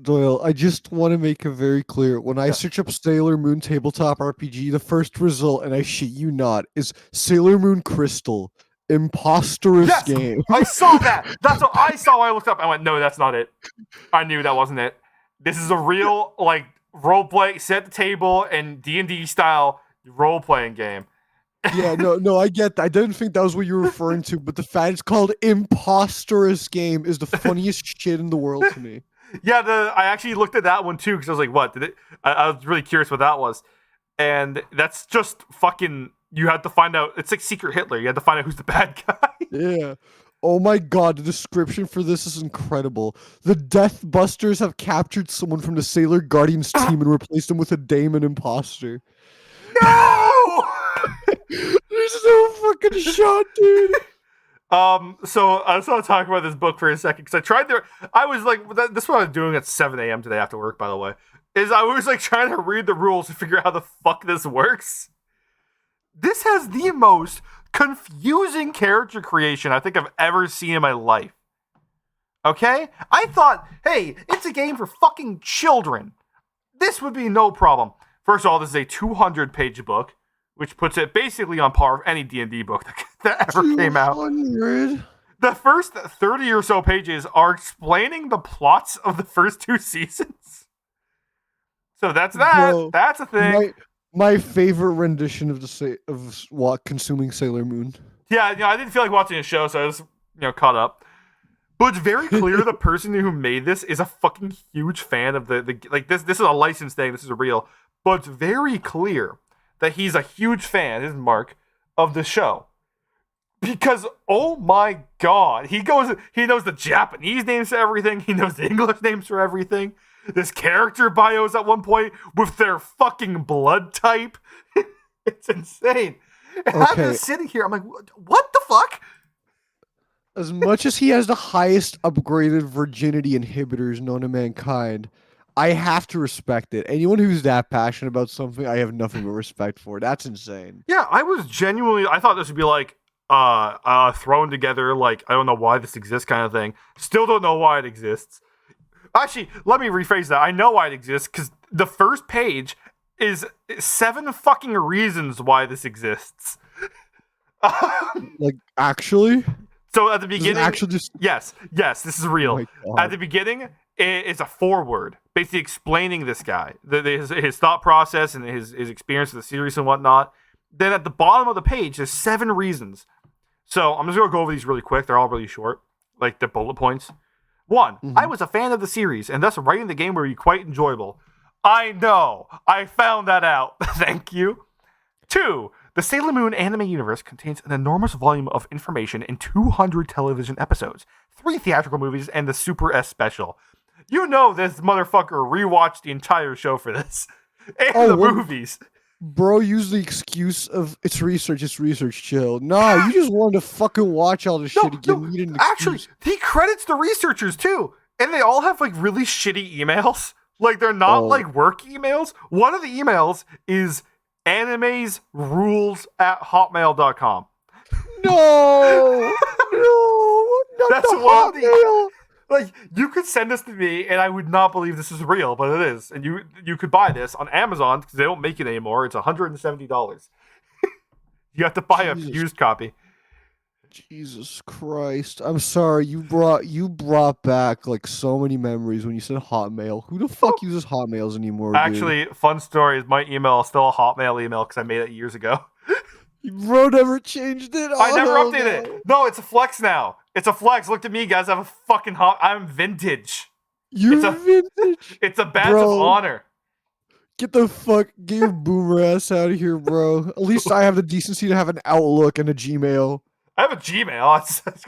Doyle, I just want to make it very clear. When I search up Sailor Moon tabletop RPG, the first result, and I shit you not, is Sailor Moon Crystal Imposterous game. I saw that. That's what I saw when I looked up. I went, no, that's not it. I knew that wasn't it. This is a real like role play, sit at the table and D&D style role playing game. Yeah, no, I get that. I didn't think that was what you were referring to, but the fact it's called Imposterous game is the funniest shit in the world to me. Yeah, I actually looked at that one too because I was like, what? Did it? I was really curious what that was. And that's just fucking. You had to find out. It's like Secret Hitler. You had to find out who's the bad guy. Yeah. Oh my god, the description for this is incredible. The Death Busters have captured someone from the Sailor Guardians team and replaced him with a Damon imposter. No! There's no fucking shot, dude. So I just want to talk about this book for a second because I was like, this is what I was doing at 7 a.m. today after work, by the way, is I was like trying to read the rules to figure out how the fuck this works. This has the most confusing character creation I think I've ever seen in my life. Okay? I thought, hey, it's a game for fucking children. This would be no problem. First of all, this is a 200-page book, which puts it basically on par with any D&D book that ever came out. 200? The first 30 or so pages are explaining the plots of the first 2 seasons. So that's that. Bro, that's a thing. My favorite rendition of consuming Sailor Moon. Yeah, I didn't feel like watching a show, so I was, caught up. But it's very clear the person who made this is a fucking huge fan of the like this. This is a licensed thing. This is a real, but it's very clear that he's a huge fan. This is Mark of the show because oh my god, he knows the Japanese names for everything. He knows the English names for everything. There's character bios at one point with their fucking blood type. It's insane. And I'm Okay. just sitting here. I'm like, what the fuck? As much as he has the highest upgraded virginity inhibitors known to mankind, I have to respect it. Anyone who's that passionate about something, I have nothing but respect for. That's insane. Yeah, I was genuinely. I thought this would be like thrown together, like I don't know why this exists kind of thing. Still don't know why it exists. Actually, let me rephrase that. I know why it exists because the first page is 7 fucking reasons why this exists. Like, actually? So at the Does it beginning, actually just... yes, this is real. Oh my God. At the beginning, it's a foreword, basically explaining this guy, his thought process and his experience with the series and whatnot. Then at the bottom of the page, there's 7 reasons. So I'm just gonna go over these really quick. They're all really short, like the bullet points. 1, I was a fan of the series, and thus writing the game would be quite enjoyable. I know. I found that out. Thank you. 2, the Sailor Moon anime universe contains an enormous volume of information in 200 television episodes, 3 theatrical movies, and the Super S special. You know this motherfucker rewatched the entire show for this. And the movies. Bro, use the excuse of it's research, chill. Nah, you just wanted to fucking watch all this shit again. You didn't actually, he credits the researchers too. And they all have like really shitty emails. Like they're not like work emails. One of the emails is animesrules@hotmail.com. No, no, not That's the one of the Hotmail. like you could send this to me and I would not believe this is real, but it is. And you could buy this on Amazon because they don't make it anymore. It's $170. You have to buy a used copy. Jesus Christ! I'm sorry. You brought back like so many memories when you said Hotmail. Who the fuck uses Hotmails anymore? Actually, fun story is my email is still a Hotmail email because I made it years ago. Bro never changed it. I never updated it. No, it's a flex now. It's a flex. Look at me, guys. I have a fucking I'm vintage. You're vintage. It's a badge of honor. Get your boomer ass out of here, bro. At least I have the decency to have an Outlook and a Gmail. I have a Gmail. I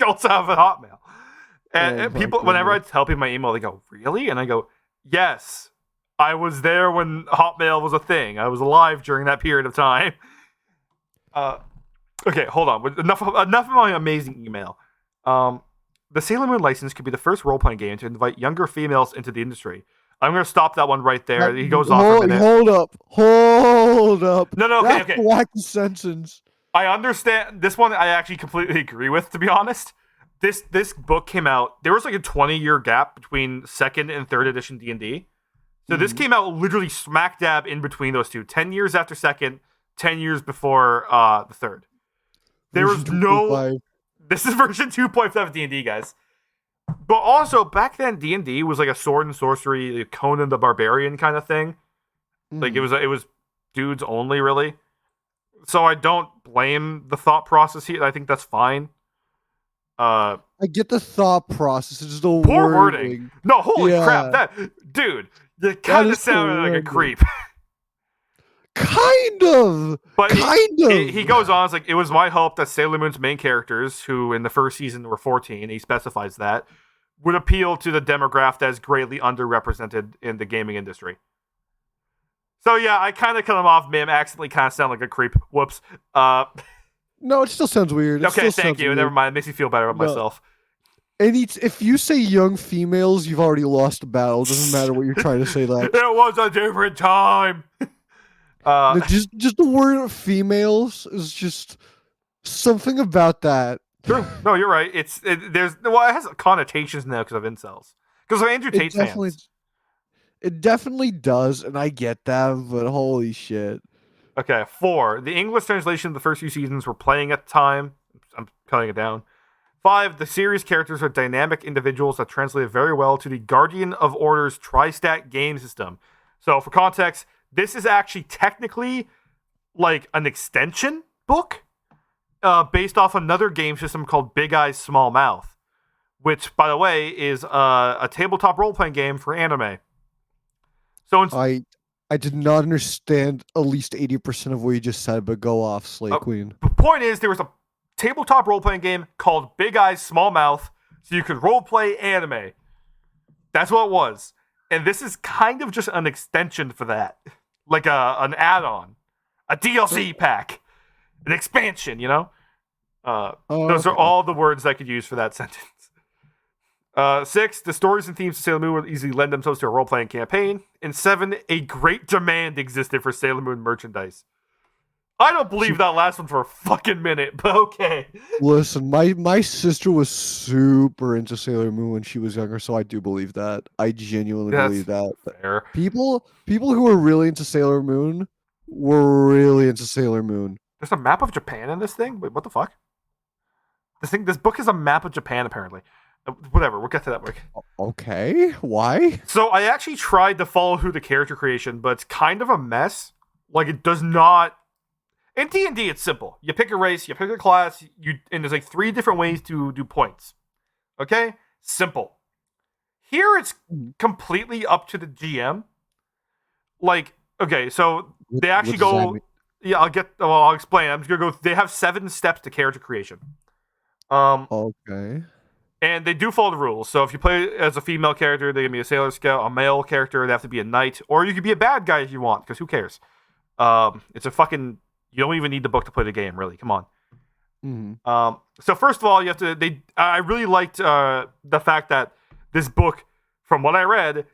also have a Hotmail. And people, whenever I tell people my email, they go, "Really?" And I go, "Yes, I was there when Hotmail was a thing. I was alive during that period of time." Okay, hold on. Enough of my amazing email. The Sailor Moon license could be the first role-playing game to invite younger females into the industry. I'm going to stop that one right there. He goes on for a minute. Hold up. No, That's okay. a wacky sentence. I understand. This one I actually completely agree with, to be honest. This book came out, there was like a 20-year gap between 2nd and 3rd edition D&D. So this came out literally smack dab in between those two. 10 years after 2nd, 10 years before the 3rd. There was no... This is version 2.5 of D&D, guys. But also, back then, D&D was like a sword and sorcery, Conan the Barbarian kind of thing. Like, it was dudes only, really. So I don't blame the thought process here. I think that's fine. I get the thought process. It's the poor wording. No, holy crap. Dude, you kind of sounded like a creep. Kind of. But he goes on, it's like, it was my hope that Sailor Moon's main characters, who in the first season were 14, he specifies that, would appeal to the demographic that is greatly underrepresented in the gaming industry. So yeah, I kind of cut him off, man. Accidentally kind of sound like a creep. Whoops. No, it still sounds weird. Okay, thank you. Never mind. It makes me feel better about myself. If you say young females, you've already lost the battle. It doesn't matter what you're trying to say. That it was a different time. Just the word females is just something about that. True. No, you're right. It has connotations now because of incels. Because of Andrew Tate fans. It definitely does, and I get that, but holy shit. Okay, 4. The English translation of the first few seasons were playing at the time. I'm cutting it down. 5. The series characters are dynamic individuals that translate very well to the Guardian of Order's Tri-Stat game system. So, for context, this is actually technically like an extension book based off another game system called Big Eyes Small Mouth, which, by the way, is a tabletop role-playing game for anime. So I did not understand at least 80% of what you just said, but go off, Slay Queen. The point is, there was a tabletop role-playing game called Big Eyes Small Mouth, so you could role-play anime. That's what it was. And this is kind of just an extension for that. Like an add-on. A DLC pack. An expansion, you know? Those are Okay. all the words I could use for that sentence. 6, the stories and themes of Sailor Moon would easily lend themselves to a role-playing campaign. And 7, a great demand existed for Sailor Moon merchandise. I don't believe that last one for a fucking minute, but okay. Listen, my sister was super into Sailor Moon when she was younger, so I do believe that. I genuinely That's believe that. fair. People who were really into Sailor Moon were really into Sailor Moon. There's a map of Japan in this thing? Wait, what the fuck? This book is a map of Japan, apparently. Whatever, we'll get to that. Okay, why? So I actually tried to follow through the character creation, but it's kind of a mess. Like, it does not... In D&D, it's simple. You pick a race, you pick a class, and there's like 3 different ways to do points. Okay? Simple. Here, it's completely up to the GM. Like, okay, so they actually go... Yeah, I'll explain. I'm just gonna go... They have 7 steps to character creation. Okay. And they do follow the rules. So if you play as a female character, they can be a Sailor Scout. A male character, they have to be a knight. Or you could be a bad guy if you want, because who cares? It's a fucking... You don't even need the book to play the game, really. Come on. Mm-hmm. So first of all, you have to... I really liked the fact that this book, from what I read,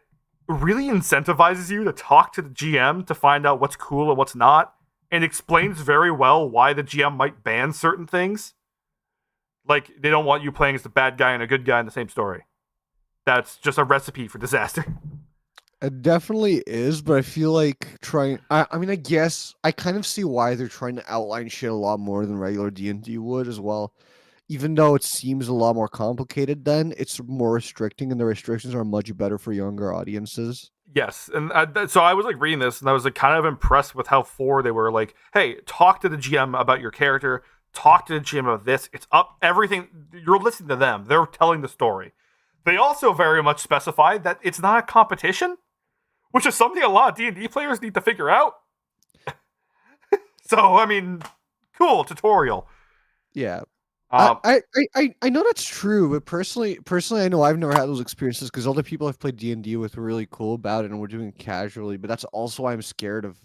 really incentivizes you to talk to the GM to find out what's cool and what's not, and explains very well why the GM might ban certain things. Like, they don't want you playing as the bad guy and a good guy in the same story. That's just a recipe for disaster. It definitely is, but I feel like I mean, I guess I kind of see why they're trying to outline shit a lot more than regular D&D would as well. Even though it seems a lot more complicated, then it's more restricting, and the restrictions are much better for younger audiences. Yes, and so I was like reading this, and I was like kind of impressed with how forward they were. Like, hey, talk to the GM about your character. Talk to the GM about this. It's up everything. You're listening to them. They're telling the story. They also very much specified that it's not a competition, which is something a lot of D&D players need to figure out. So, I mean, cool tutorial. Yeah. Um, I know that's true, but personally, I know I've never had those experiences because all the people I've played D&D with were really cool about it and we're doing it casually. But that's also why I'm scared of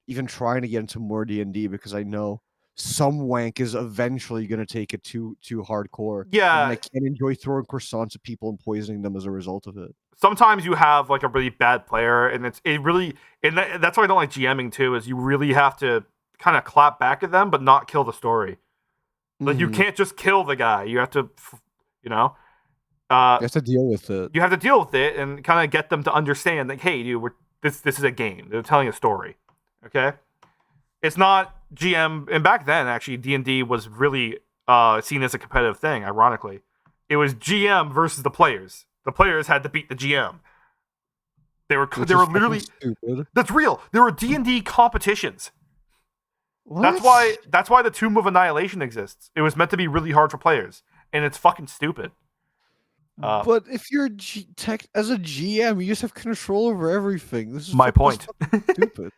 even trying to get into more D&D because I know some wank is eventually going to take it too hardcore, and then yeah, I can't enjoy throwing croissants at people and poisoning them as a result of it. sometimes you have like a really bad player, and that's why I don't like GMing too. Is you really have to kind of clap back at them, but not kill the story. Like, you Mhm. can't just kill the guy. You have to, you know, You have to deal with it. you have to deal with it and kind of get them to understand that, hey, dude, this is a game. They're telling a story. Okay, it's not GM. And back then, actually, D&D was really seen as a competitive thing. Ironically, it was GM versus the players. The players had to beat the GM. They were Which they is were fucking literally... stupid. That's real. There were D&D competitions. What? That's why the Tomb of Annihilation exists. It was meant to be really hard for players, and it's fucking stupid. But if you're as a GM, you just have control over everything. This is My fucking point. stupid.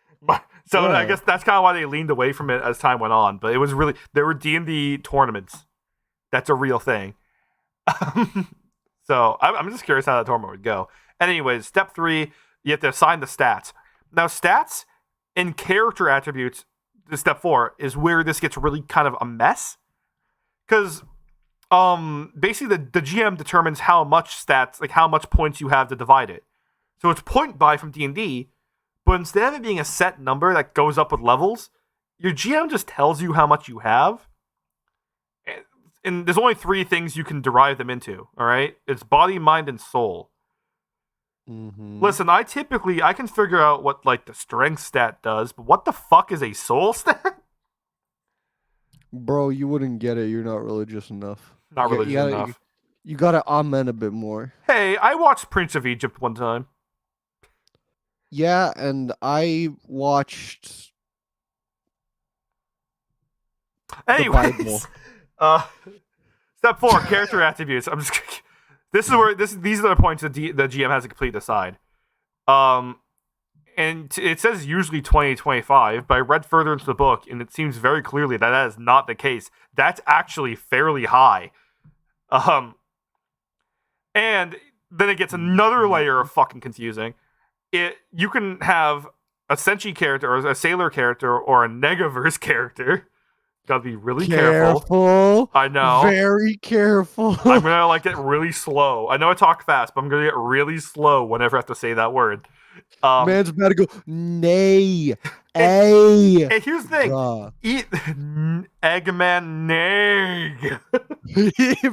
So I Yeah. guess that's kind of why they leaned away from it as time went on. But it was really... There were D&D tournaments. That's a real thing. So I'm just curious how that tournament would go. Anyways, step 3, you have to assign the stats. Now, stats and character attributes, step 4, is where this gets really kind of a mess. Because basically the GM determines how much stats, like how much points you have to divide it. So it's point buy from D&D, but instead of it being a set number that goes up with levels, your GM just tells you how much you have. And there's only 3 things you can derive them into, all right? It's body, mind, and soul. Mm-hmm. Listen, I can figure out what like the strength stat does, but what the fuck is a soul stat? Bro, you wouldn't get it. You're not religious enough. Not religious gotta, enough. you gotta amen a bit more. Hey, I watched Prince of Egypt one time. Yeah, and I watched the Bible. Anyways, step 4, character attributes. I'm just... This is where these are the points that the GM has to complete decide. And it says usually 20 to 25, but I read further into the book, and it seems very clearly that is not the case. That's actually fairly high. And then it gets another layer of fucking confusing. You can have a Senshi character or a Sailor character or a Negaverse character. Gotta be really careful. Careful. I know. Very careful. I'm gonna like get really slow. I know I talk fast, but I'm gonna get really slow whenever I have to say that word. Man's about to go, nay. And here's the thing. Bruh. Eat Eggman Neg.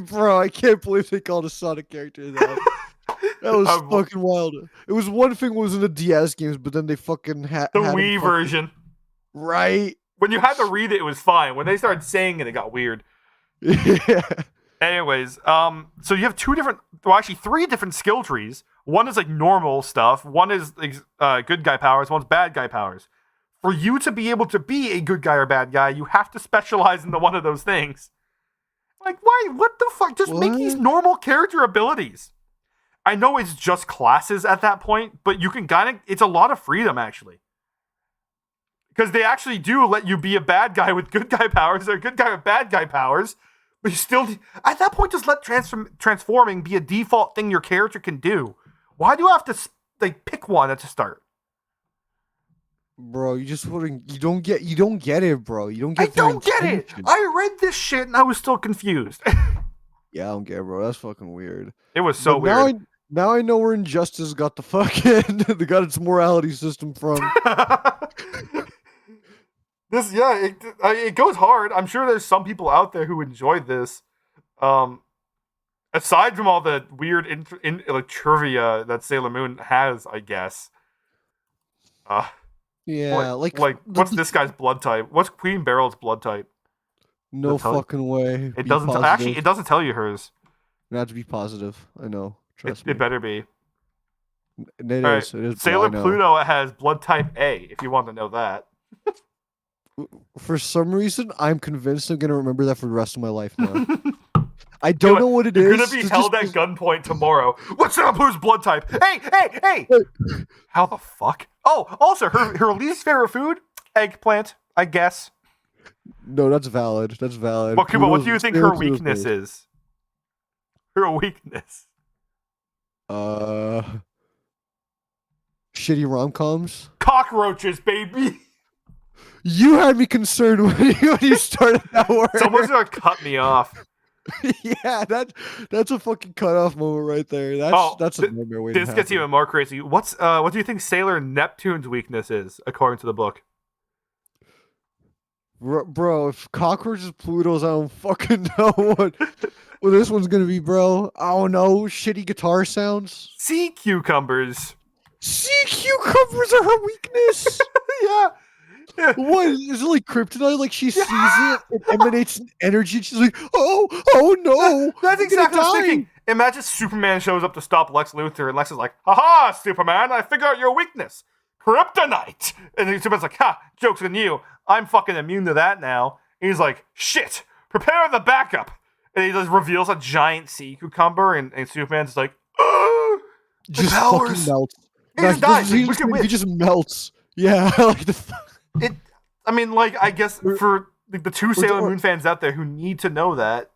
Bro, I can't believe they called a Sonic character that. That was fucking wild. It was one thing was in the DS games, but then they fucking had the Wii version. Right. When you had to read it, it was fine. When they started saying it, it got weird. Yeah. Anyways, so you have three different skill trees. One is like normal stuff. One is good guy powers. One's bad guy powers. For you to be able to be a good guy or bad guy, you have to specialize into one of those things. Like, why? What the fuck? Just make these normal character abilities. I know it's just classes at that point, but you can it's a lot of freedom, actually. Because they actually do let you be a bad guy with good guy powers or a good guy with bad guy powers. But you still, at that point, just let transforming be a default thing your character can do. Why do you have to pick one at the start? Bro, you don't get it, bro. You don't get I don't get it. I read this shit and I was still confused. Yeah, I don't get it, bro. That's fucking weird. It was so weird. Now I know where Injustice got the fucking they got its morality system from. It goes hard. I'm sure there's some people out there who enjoyed this. Aside from all the weird trivia that Sailor Moon has, I guess. Yeah, what's this guy's blood type? What's Queen Beryl's blood type? No fucking way. It doesn't actually. It doesn't tell you hers. You have to be positive. I know. Trust me. It better be. It is. It is. Sailor Pluto has blood type A. If you want to know that. For some reason, I'm convinced I'm gonna remember that for the rest of my life now. I don't know what it is. You're gonna be held at gunpoint tomorrow. What's Sailor Pluto's blood type? Hey! How the fuck? Oh, also, her least favorite food? Eggplant, I guess. No, that's valid. That's valid. Well, Kuba, what do you think her weakness is? Her weakness. Shitty rom-coms. Cockroaches, baby. You had me concerned when you started that word. Someone's gonna cut me off. Yeah, that's a fucking cutoff moment right there. That's a nightmare way to happen. This gets even more crazy. What do you think Sailor Neptune's weakness is, according to the book? Bro, if cockroach is Pluto's, I don't fucking know what this one's gonna be, bro. I don't know. Shitty guitar sounds. Sea cucumbers. Sea cucumbers are her weakness. Yeah. What is it like kryptonite? Like she sees it emanates energy. And she's like, oh no! That's exactly what I was thinking. Imagine Superman shows up to stop Lex Luthor, and Lex is like, "Haha, Superman! I figured out your weakness, kryptonite." And then Superman's like, "Ha! Joke's on you. I'm fucking immune to that now." And he's like, "Shit! Prepare the backup." And he just reveals a giant sea cucumber, and Superman's like, just fucking melts. He just dies. He just melts. Yeah, like the. I guess for the two Sailor Moon fans out there who need to know that,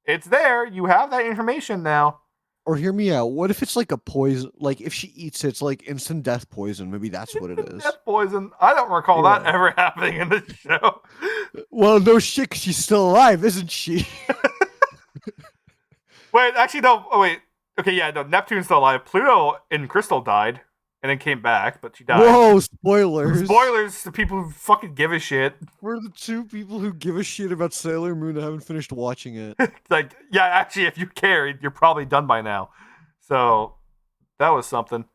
it's there. You have that information now. Or hear me out. What if it's like a poison? Like if she eats it, it's like instant death poison. Maybe that's what it is. Death poison. I don't recall that ever happening in this show. Well, no shit, 'cause she's still alive, isn't she? Wait, actually, no. Oh, wait. Okay, yeah, no. Neptune's still alive. Pluto and Crystal died. And then came back, but she died. Whoa, spoilers. Spoilers to people who fucking give a shit. We're the two people who give a shit about Sailor Moon and haven't finished watching it. Actually, if you care, you're probably done by now. So, that was something.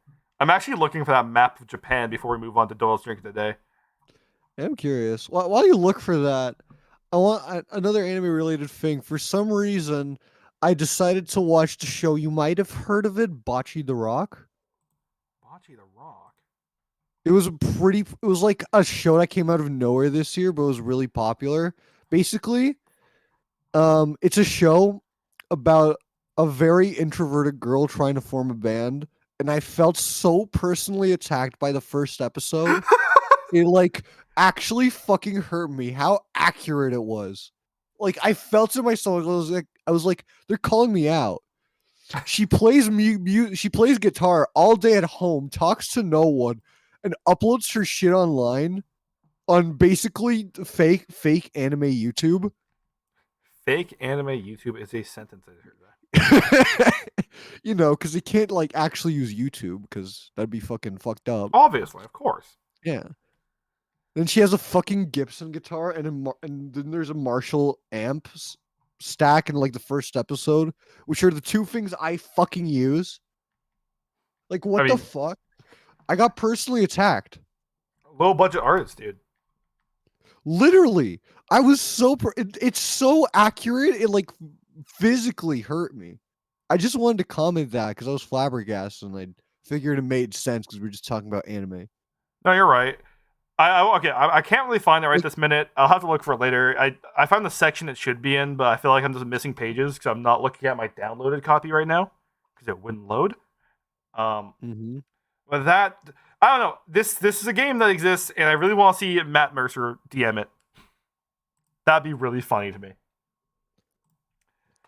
I'm actually looking for that map of Japan before we move on to Doyle's Drink of the Day. I'm curious. While you look for that, I want another anime-related thing. For some reason, I decided to watch the show. You might have heard of it, Bocce the Rock. The Rock. It was like a show that came out of nowhere this year, but it was really popular. Basically, it's a show about a very introverted girl trying to form a band, and I felt so personally attacked by the first episode. It like actually fucking hurt me how accurate it was. Like I felt in my stomach. I was like, they're calling me out. She plays she plays guitar all day at home, talks to no one, and uploads her shit online on basically fake anime YouTube. Fake anime YouTube is a sentence I heard that. You know, because they can't like actually use YouTube because that'd be fucking fucked up. Obviously, of course. Yeah. Then she has a fucking Gibson guitar and then there's a Marshall amp stack in like the first episode, which are the two things I fucking use. Like I what the mean, fuck? I got personally attacked. low budget artist, dude. Literally, I was so it's so accurate. It like physically hurt me. I just wanted to comment that because I was flabbergasted and I figured it made sense because we were just talking about anime. No, you're right. I can't really find it right Like, this minute. I'll have to look for it later. I found the section it should be in, but I feel like I'm just missing pages because I'm not looking at my downloaded copy right now because it wouldn't load. mm-hmm. But that I don't know. This is a game that exists, and I really want to see Matt Mercer DM it. That'd be really funny to me.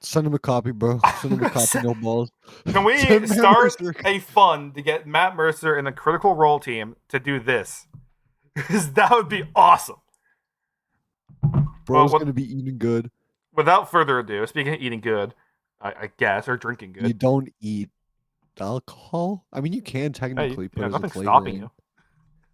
Send him a copy, bro. Send him a copy, no balls. Can we Send Matt start Mercer. a fund to get Matt Mercer and the Critical Role team to do this? Because that would be awesome. Bro's Well, gonna be eating good. without further ado, speaking of eating good, I guess, or drinking good. You don't eat alcohol. I mean, you can technically put it as a nothing's flavor stopping in. you.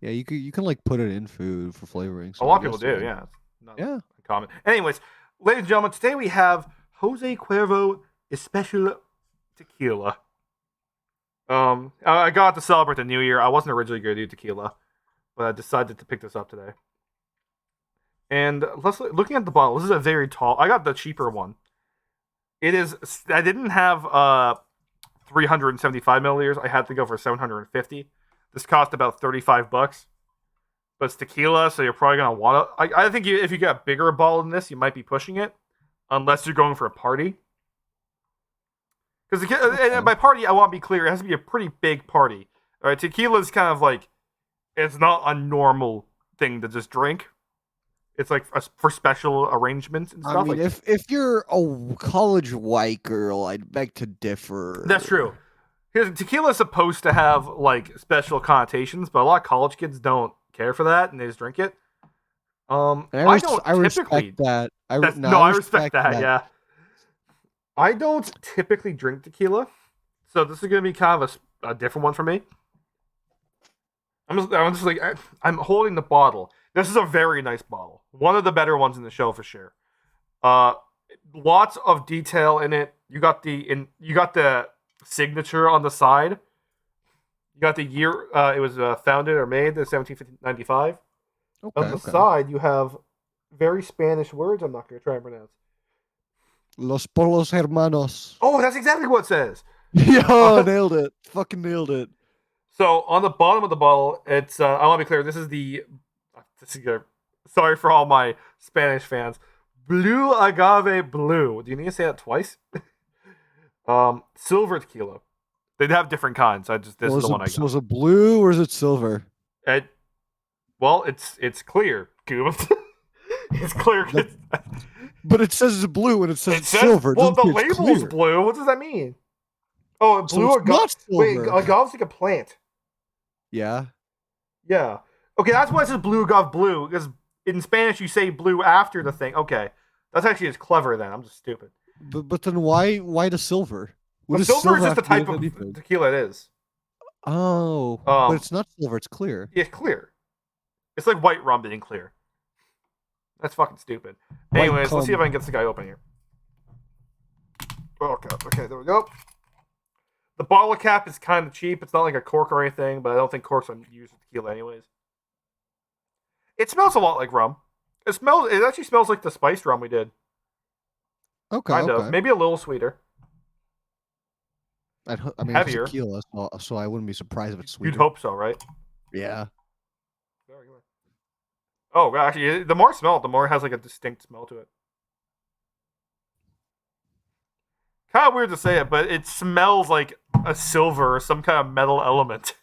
Yeah, you can like put it in food for flavoring. So A lot I of people guess, do, yeah. It's not Yeah. common. Anyways, ladies and gentlemen, today we have Jose Cuervo Especial Tequila. I got to celebrate the new year. I wasn't originally going to do tequila, but I decided to pick this up today. And looking at the bottle, this is a very tall. I got the cheaper one. It is. I didn't have 375 milliliters. I had to go for 750. This cost about $35, but it's tequila, so you're probably gonna want to. I think if you get a bigger bottle than this, you might be pushing it, unless you're going for a party. Because and by party, I want to be clear, it has to be a pretty big party. All right, tequila is kind of like it's not a normal thing to just drink. It's like for special arrangements and stuff. I mean, if you're a college white girl, I'd beg to differ. That's true. Tequila is supposed to have like special connotations, but a lot of college kids don't care for that and they just drink it. I don't typically. Respect that. I respect that. Yeah, I don't typically drink tequila, so this is gonna be kind of a different one for me. I'm just like I'm holding the bottle. This is a very nice bottle. One of the better ones in the show for sure. Lots of detail in it. You got the signature on the side. You got the year it was founded or made, in 1795. Okay, On the side, you have very Spanish words I'm not going to try and pronounce. Los Polos Hermanos. Oh, that's exactly what it says. Yo, nailed it. Fucking nailed it. So on the bottom of the bottle, it's I want to be clear. This is sorry for all my Spanish fans. Blue Agave Blue. Do you need to say that twice? Silver tequila. They'd have different kinds. This is the one I got. So is it blue or is it silver? It's clear. It's clear. But it says it's blue and it says silver. Well, the label's blue. What does that mean? Oh, blue agave. Wait, agave's like a plant. Yeah. Yeah. Okay, that's why it says blue agave blue, because in Spanish you say blue after the thing. Okay. That's actually just clever then. I'm just stupid. But then why the silver? The silver is just the type of tequila it is. Oh. But it's not silver, it's clear. Yeah, it's clear. It's like white rum being clear. That's fucking stupid. Anyways, let's see if I can get this guy open here. Okay, there we go. The bottle cap is kind of cheap. It's not like a cork or anything, but I don't think corks are used with tequila anyways. It smells a lot like rum. It actually smells like the spiced rum we did. Okay, Kind of. Maybe a little sweeter. I mean, heavier. It's tequila, so I wouldn't be surprised if it's sweeter. You'd hope so, right? Yeah. Oh, actually, the more I smell it, the more it has like a distinct smell to it. Kind of weird to say it, but it smells like a silver or some kind of metal element.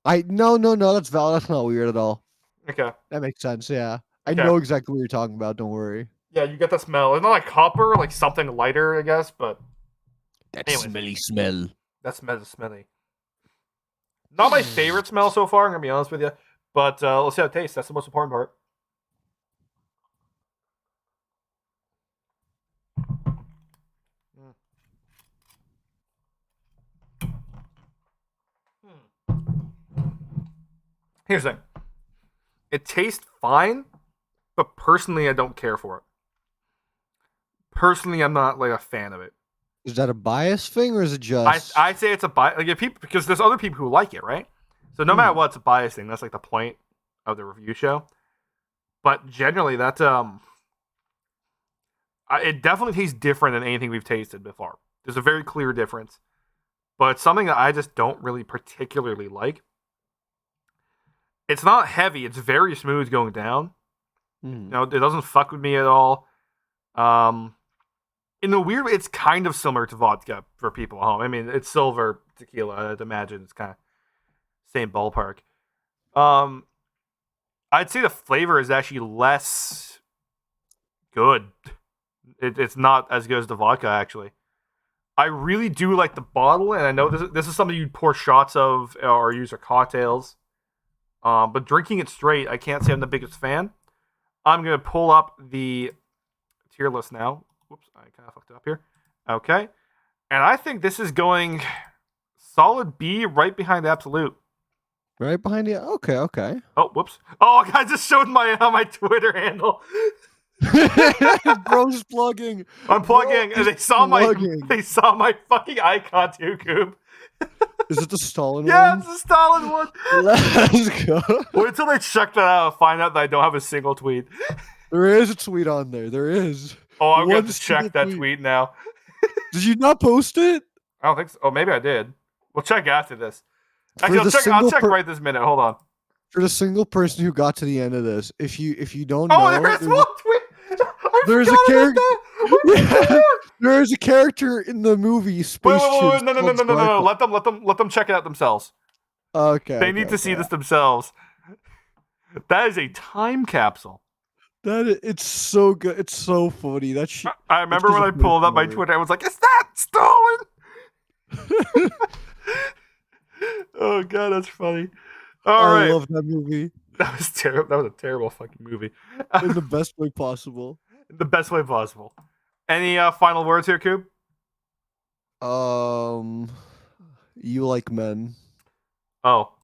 No, that's valid. That's not weird at all. Okay. That makes sense, yeah. I know exactly what you're talking about, don't worry. Yeah, you get the smell. It's not like copper, like something lighter, I guess, but... That Anyways. smelly smell. That's smelly. Not my favorite smell so far, I'm going to be honest with you. But let's see how it tastes. That's the most important part. Here's the thing. It tastes fine, but personally, I don't care for it. Personally, I'm not like a fan of it. Is that a bias thing, or is it just? I say it's a bias. Like if people, because there's other people who like it, right? So no matter what, it's a bias thing. That's like the point of the review show. But generally, that's it definitely tastes different than anything we've tasted before. There's a very clear difference, but it's something that I just don't really particularly like. It's not heavy. It's very smooth going down. No, it doesn't fuck with me at all. In a weird way, it's kind of similar to vodka for people at home. I mean, it's silver tequila. I'd imagine it's kind of same ballpark. I'd say the flavor is actually less good. It's not as good as the vodka, actually. I really do like the bottle, and I know this is something you'd pour shots of or use for cocktails. But drinking it straight, I can't say I'm the biggest fan. I'm going to pull up the tier list now. Whoops, I kind of fucked it up here. Okay. And I think this is going solid B right behind Absolute. Right behind you? Okay. Oh, whoops. Oh, I just showed my Twitter handle. Bro's plugging. I'm plugging, and they saw my fucking icon too, Coop. Is it the Stalin Yeah, one? it's the Stalin one. Let's go. Wait until they check that out and find out that I don't have a single tweet. There is a tweet on there. There is. Oh, I'm going to check that tweet now. Did you not post it? I don't think so. Oh, maybe I did. We'll check after this. Actually, I'll check right this minute. Hold on. For the single person who got to the end of this, if you don't know, there is one tweet. There's a character. There is a character in the movie Space Wait, no. Let them check it out themselves. Okay. They need to see this themselves. That is a time capsule. It's so good. It's so funny. That shit. I remember when I pulled up my Twitter, I was like, "Is that Stalin?" Oh god, that's funny. I love that movie. That was terrible. That was a terrible fucking movie. In the best way possible. The best way possible. Any final words here, Coop? You like men. Oh,